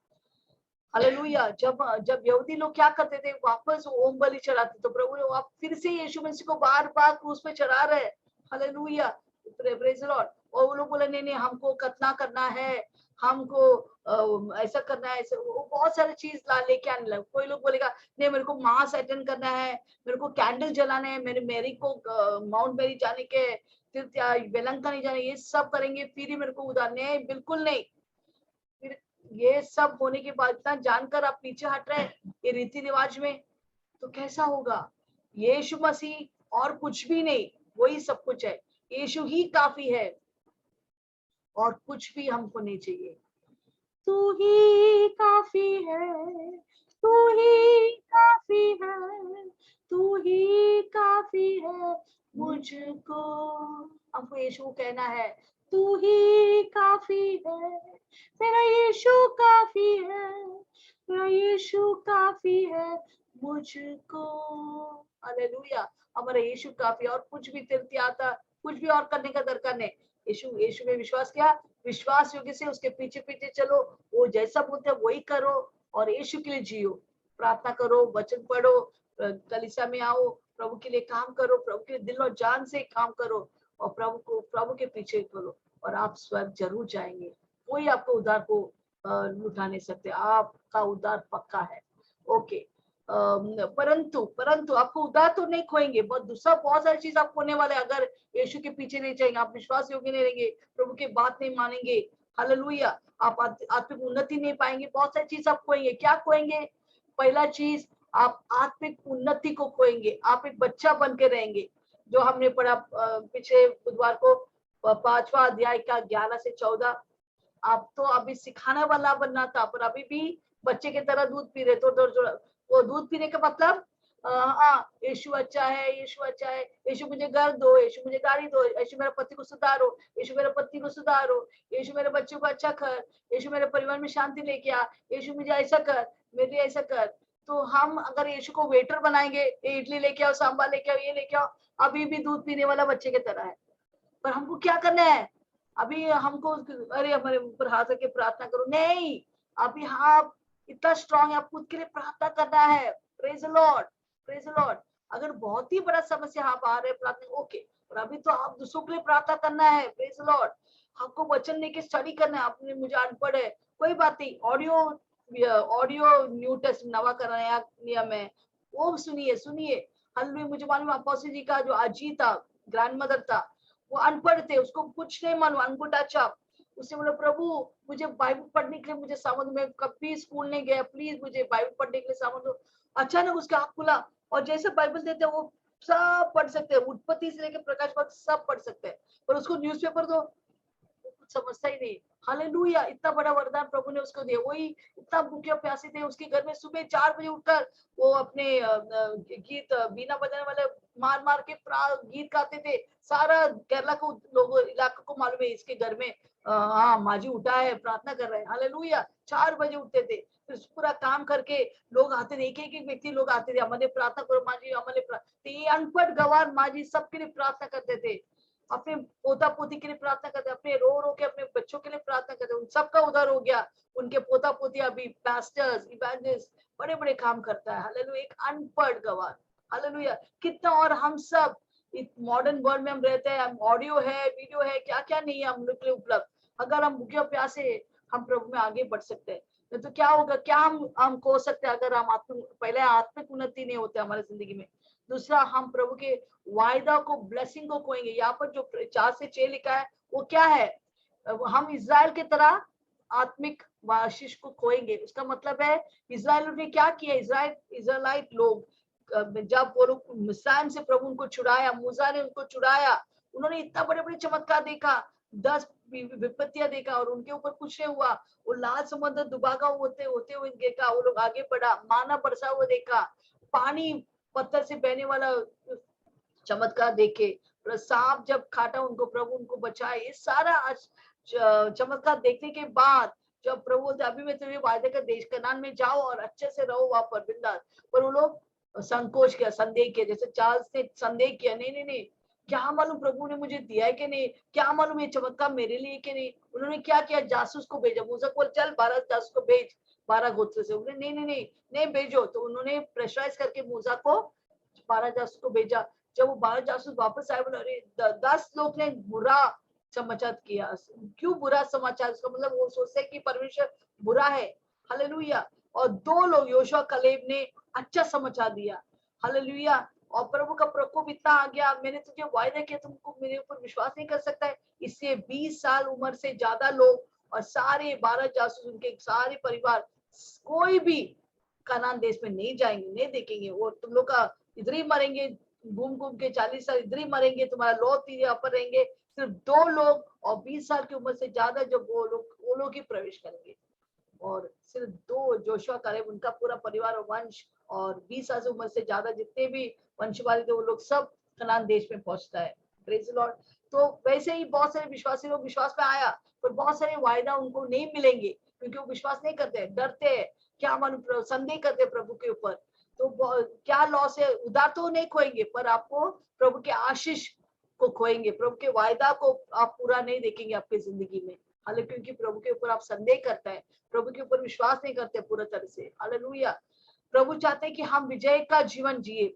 हालेलुया। जब यहूदी लोग क्या करते थे, वापस ओम बलि चढ़ाते, तो प्रभु ने फिर से यीशु मसीह को बार बार क्रूस पे चढ़ा रहे। हालेलुया। Praise the Lord. और वो लोग बोले नहीं नहीं, हमको खतना करना है, हमको ऐसा करना है, ऐसा वो बहुत सारी चीज लेके आने लगे। कोई लोग बोलेगा नहीं, मेरे को मास अटेंड करना है, मेरे को कैंडल जलाना है, मेरे मेरी को माउंट मेरी जाने के, वेलंका नहीं जाने, ये सब करेंगे फिर ही मेरे को उधार। नहीं, बिल्कुल नहीं। फिर ये सब होने के बाद इतना जानकर आप पीछे हट रहे हैं ये रीति रिवाज में, तो कैसा होगा? यीशु मसीह और कुछ भी नहीं, वही सब कुछ है। यीशु ही काफी है, और कुछ भी हमको नहीं चाहिए। तू ही काफी है, तू ही काफी है, तू ही काफी है मुझको। हमको यीशु को कहना है, तू ही काफी है, मेरा यीशु काफी है, मेरा यीशु काफी है मुझको। हालेलुया। हमारा यीशु काफी, और कुछ भी तीर्थ आता, कुछ भी और करने का दरकार नहीं। यीशु में विश्वास किया, विश्वास योग्य से उसके पीछे पीछे चलो, वो जैसा बोलते हैं वही करो, और यीशु के लिए जियो। प्रार्थना करो, वचन पढ़ो, कलीसिया में आओ, प्रभु के लिए काम करो, प्रभु के लिए दिल और जान से काम करो, और प्रभु के पीछे करो, और आप स्वर्ग जरूर जाएंगे। कोई आपको उद्धार को लुटा नहीं सकते, आपका उद्धार पक्का है। ओके। परंतु आपको उद्धार तो नहीं खोएंगे, दूसरा बहुत सारी चीज आपको होने वाले, अगर यीशु के पीछे नहीं जाएंगे, आप विश्वास योग्य नहीं रहेंगे, प्रभु की बात नहीं मानेंगे। हालेलुया। आप आत्मिक उन्नति नहीं पाएंगे, बहुत सारी चीज आप खोएंगे। क्या खोएंगे? पहला चीज, आप आत्मिक उन्नति को खोएंगे। आप एक बच्चा बन के रहेंगे, जो हमने पढ़ा पिछले बुधवार को 5वां अध्याय का 11 से 14। आप तो अभी सिखाने वाला बनना था, पर अभी भी बच्चे की तरह दूध पी रहे। तो वो दूध पीने का मतलब यीशु अच्छा है, यीशु अच्छा है, यीशु मुझे घर दो, यीशु मुझे गाड़ी दो, यीशु मेरे पति को सुधारो, यीशु मेरे पति को सुधारो, यीशु मेरे बच्चों को अच्छा कर, यीशु मेरे परिवार में शांति लेके आ, यीशु मुझे ऐसा कर, मेरे लिए ऐसा कर। तो हम अगर यीशु को वेटर बनाएंगे, ये इडली लेके आओ, सांभर लेके आओ, ये लेके आओ, अभी भी दूध पीने वाला बच्चे की तरह है। पर हमको क्या करना है? अभी हमको अरे हमारे ऊपर हाथ रख के प्रार्थना करो, नहीं। अभी आप इतना स्ट्रांग है, आप खुद के लिए प्रार्थना करना है। Praise the Lord, praise the Lord. अगर बहुत ही बड़ा समस्या आप आ रहे हैं प्रार्थना, ओके, और अभी तो आप दूसरों के लिए प्रार्थना करना है। Praise the Lord. आपको वचन लेके स्टडी करना है। आपने मुझे अनपढ़ है, कोई बात नहीं, ऑडियो न्यू टेस्ट नवा नया नियम है, वो सुनिए। हालेलुया। मुझे मालूम अपोस्टल जी का जो अजी था, ग्रैंड मदर था, वो अनपढ़ थे, उसको कुछ नहीं मालूम, अनगुड अच्छा। उसने बोला, प्रभु मुझे बाइबल पढ़ने के लिए मुझे समझ में, कभी स्कूल नहीं गया, प्लीज मुझे बाइबल पढ़ने के लिए समझ दो। अचानक उसका आँख खुला, और जैसे बाइबल देते हैं वो सब पढ़ सकते हैं, उत्पत्ति से लेकर प्रकाश पत्र सब पढ़ सकते हैं। पर उसको न्यूज़पेपर दो, कुछ समझता ही नहीं। हालेलुया, इतना बड़ा वरदान प्रभु ने उसको दिया। वही इतना भूखे और प्यासे थे, उसके घर में सुबह 4 बजे उठकर वो अपने गीत बीना बजाने वाले मार मार के गीत गाते थे। सारा केरला को लोगों इलाके को मालूम है इसके घर में हाँ माजी उठा है, प्रार्थना कर रहे हैं। हालेलुया, 4 बजे उठते थे, फिर पूरा काम करके लोग आते थे, एक व्यक्ति लोग आते थे, हमारे प्रार्थना करो माजी, हमारे तो ये अनपढ़ गवार माजी सबके लिए प्रार्थना करते थे, अपने पोता पोती के लिए प्रार्थना करते, अपने रो रो के अपने बच्चों के लिए प्रार्थना करते। उन सबका उद्धार हो गया। उनके पोता पोती अभी पास्टर्स, इवेंजलिस्ट, बड़े बड़े काम करता है। हालेलुया, एक अनपढ़ गवार। हालेलुया, कितना। और हम सब इस मॉडर्न वर्ल्ड में हम रहते हैं, हम ऑडियो है, वीडियो है, क्या क्या नहीं है हम लोग के लिए उपलब्ध। अगर हम भूखे और प्यासे हम प्रभु में आगे बढ़ सकते हैं, तो क्या होगा, क्या हम खो सकते हैं अगर हम पहले आत्मिक उन्नति नहीं होते हमारी जिंदगी में। दूसरा, हम प्रभु के वायदा को, ब्लेसिंग को खोएंगे। यहाँ पर जो 4 से 6 लिखा है वो क्या है, हम इज़राइल की तरह आत्मिक आशीष को खोएंगे। उसका मतलब है इज़राइल ने क्या किया, इज़राइलाइट लोग जब वो लोग मिस्राइम से प्रभु उनको छुड़ाया, मूसा ने उनको छुड़ाया, उन्होंने इतना बड़े बड़े चमत्कार देखा, 10 विपत्तियां देखा और उनके ऊपर कुछ नहीं हुआ। वो लाल समुद्र दुबागा होते हुए देखा, वो लोग आगे बढ़ा, माना बरसा हुआ देखा, पानी पत्थर से बहने वाला चमत्कार देखे, सांप जब काटा उनको प्रभु उनको बचाए। ये सारा चमत्कार देखने के बाद जब प्रभु बोलते अभी मैं तुम्हें वायदे का देश कनान में जाओ और अच्छे से रहो वहां पर बिंदास, पर वो लोग संकोच किया, संदेह किया, जैसे चार्ल्स ने संदेह किया, नहीं नहीं नहीं, क्या मालूम प्रभु ने मुझे दिया है कि नहीं, क्या मालूम ये चमत्कार मेरे लिए कि नहीं। उन्होंने क्या किया, जासूस को भेजा, मूसा को चल 12 जासूस को भेज 12 गोत्र से। उन्होंने नहीं नहीं नहीं नहीं भेजो, तो उन्होंने प्रेशराइज करके मूसा को 12 जासूस को भेजा। जब वो 12 जासूस वापस आए, बोले अरे 10 लोग ने बुरा समाचार किया। क्यों बुरा समाचार, उसका मतलब वो सोचते कि परमेश्वर बुरा है। हालेलुया। और 2 लोग योशुआ कलेब ने अच्छा समाचार दिया। हालेलुया। और प्रभु का प्रकोप इतना आ गया, मैंने तुझे वायदा किया, तुमको मेरे ऊपर विश्वास नहीं कर सकता है। इससे 20 साल उम्र से ज्यादा लोग और सारे 12 जासूस, उनके सारे परिवार, कोई भी कनान देश में नहीं जाएंगे, नहीं देखेंगे। वो तुम लोग का इधर ही मरेंगे, घूम घूम के 40 साल इधर ही मरेंगे, तुम्हारा लौट यहाँ पर रहेंगे। सिर्फ 2 लोग और 20 साल की उम्र से ज्यादा जो वो लोग ही प्रवेश करेंगे। और सिर्फ 2 जोशुआ कालेब, उनका पूरा परिवार और वंश, और 20 साल से उम्र से ज्यादा जितने भी वंश वाले थे वो लोग सब कनान देश में पहुंचता है। Praise the Lord. तो वैसे ही बहुत सारे विश्वासी लोग विश्वास में आया, पर बहुत सारे वायदा उनको नहीं मिलेंगे क्योंकि वो विश्वास नहीं करते, डरते हैं, क्या मालूम, संदेह करते प्रभु के ऊपर। तो क्या लॉस है, उधार तो नहीं खोएंगे, पर आपको प्रभु के आशीष को खोएंगे, प्रभु के वायदा को आप पूरा नहीं देखेंगे आपकी जिंदगी में। हालांकि क्योंकि प्रभु के ऊपर आप संदेह करते हैं, प्रभु के ऊपर विश्वास नहीं करते पूरा तरह से। हालेलुया। प्रभु चाहते हैं कि हम विजय का जीवन जिए।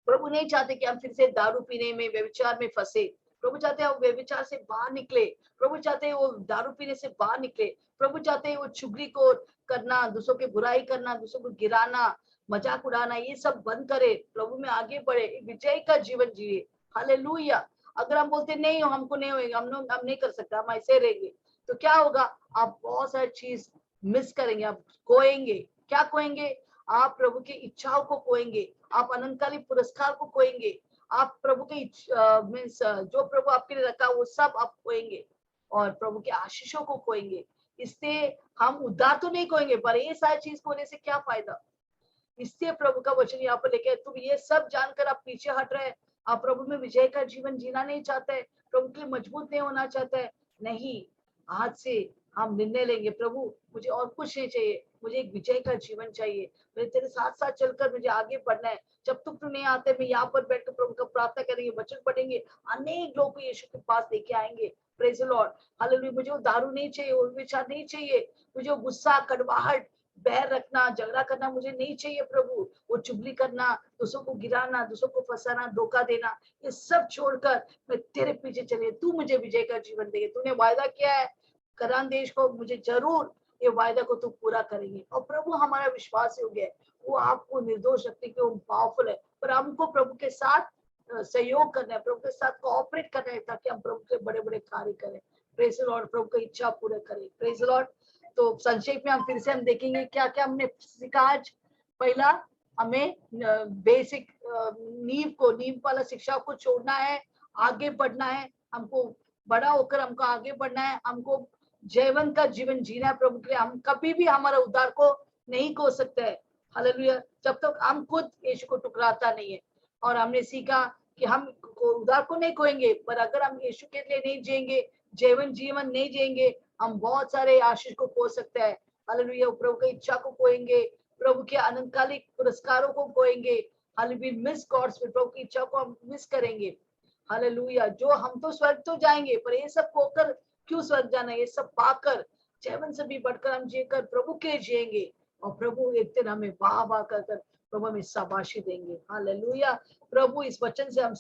प्रभु नहीं चाहते कि हम फिर से दारू पीने में, व्यभिचार में फंसे। प्रभु चाहते हैं वो व्यभिचार से बाहर निकले। प्रभु चाहते हैं वो दारू पीने से बाहर निकले। प्रभु चाहते हैं वो चुगली को करना, दूसरों की बुराई करना, दूसरों को गिराना, मजाक उड़ाना, ये सब बंद करे, प्रभु में आगे बढ़े, विजय का जीवन जिए। हालेलुया। अगर हम बोलते नहीं हमको नहीं होगा, हम नहीं कर सकते, हम ऐसे रहेंगे, तो क्या होगा, आप बहुत सारी चीज मिस करेंगे, आप खोएंगे। क्या खोएंगे, आप प्रभु की इच्छाओं को खोएंगे, आप अनंतकालीन पुरस्कार को खोएंगे, आप प्रभु के मीन्स जो प्रभु आपके लिए रखा वो सब आप खोएंगे, और प्रभु के आशीषों को खोएंगे। इससे हम उद्धार तो नहीं खोएंगे, पर ये सारी चीज खोने से क्या फायदा। इससे प्रभु का वचन यहाँ पर लेके, तुम ये सब जानकर आप पीछे हट रहे हैं, आप प्रभु में विजय का जीवन जीना नहीं चाहते, प्रभु के लिए मजबूत नहीं होना चाहते, नहीं, आज से हम निर्णय लेंगे, प्रभु मुझे और कुछ नहीं चाहिए, मुझे एक विजय का जीवन चाहिए, मुझे तेरे साथ साथ चलकर मुझे आगे बढ़ना है। जब तक तू नहीं आते, मैं यहाँ पर बैठकर प्रभु का प्रार्थना करेंगे, वचन पढ़ेंगे, अनेक लोग यीशु के पास लेके आएंगे। Praise the Lord. हालेलुया। मुझे वो दारू नहीं चाहिए, वो विचार नहीं चाहिए, मुझे वो गुस्सा, कड़वाहट, बैर रखना, झगड़ा करना मुझे नहीं चाहिए प्रभु। वो चुगली करना, दूसरों को गिराना, दूसरों को फंसाना, धोखा देना, ये सब छोड़कर मैं तेरे पीछे चले, तू मुझे विजय का जीवन दे। तूने वायदा किया है कनान देश को, मुझे जरूर ये वायदा को तू पूरा करेंगे। और प्रभु हमारा विश्वास हो गया, वो आपको निर्दोष रखने के पावरफुल है, पर हमको प्रभु के साथ सहयोग करना है, प्रभु के साथ कोऑपरेट करना है, ताकि हम प्रभु के बड़े बड़े कार्य करें। Praise the Lord. प्रभु की इच्छा पूरे करें। Praise the Lord. तो संक्षेप में हम फिर से हम देखेंगे क्या क्या हमने सीखा आज। पहला, हमें बेसिक नींव वाला शिक्षा को छोड़ना है, आगे बढ़ना है, हमको बड़ा होकर हमको आगे बढ़ना है, हमको जीवन का जीवन जीना है प्रभु के लिए। हम कभी भी हमारा उद्धार को नहीं खो सकते हैं, हालेलुया, जब तक हम खुद यीशु को ठुकराता नहीं है। और हमने सीखा कि हम उद्धार को नहीं खोएंगे, पर अगर हम यीशु के लिए नहीं जिएंगे, जीवन नहीं जिएंगे, हम बहुत सारे आशीष को खो सकते हैं। हालेलुया, प्रभु की इच्छा को खोएंगे, प्रभु के अनंतकालिक पुरस्कारों को खोएंगे। हालेलुया, मिस गॉड्स विल, प्रभु की इच्छा को हम मिस करेंगे। हालेलुया, जो हम तो स्वर्ग तो जाएंगे, पर ये सब खोकर क्यों स्वर्ग जाना, ये सब पाकर जीवन से भी बढ़कर हम जीकर प्रभु के जिएंगे। और प्रभु एक दिन हमें वाह वाह कर प्रभु हमें शाबाशी देंगे। हालेलुया, प्रभु इस वचन से हम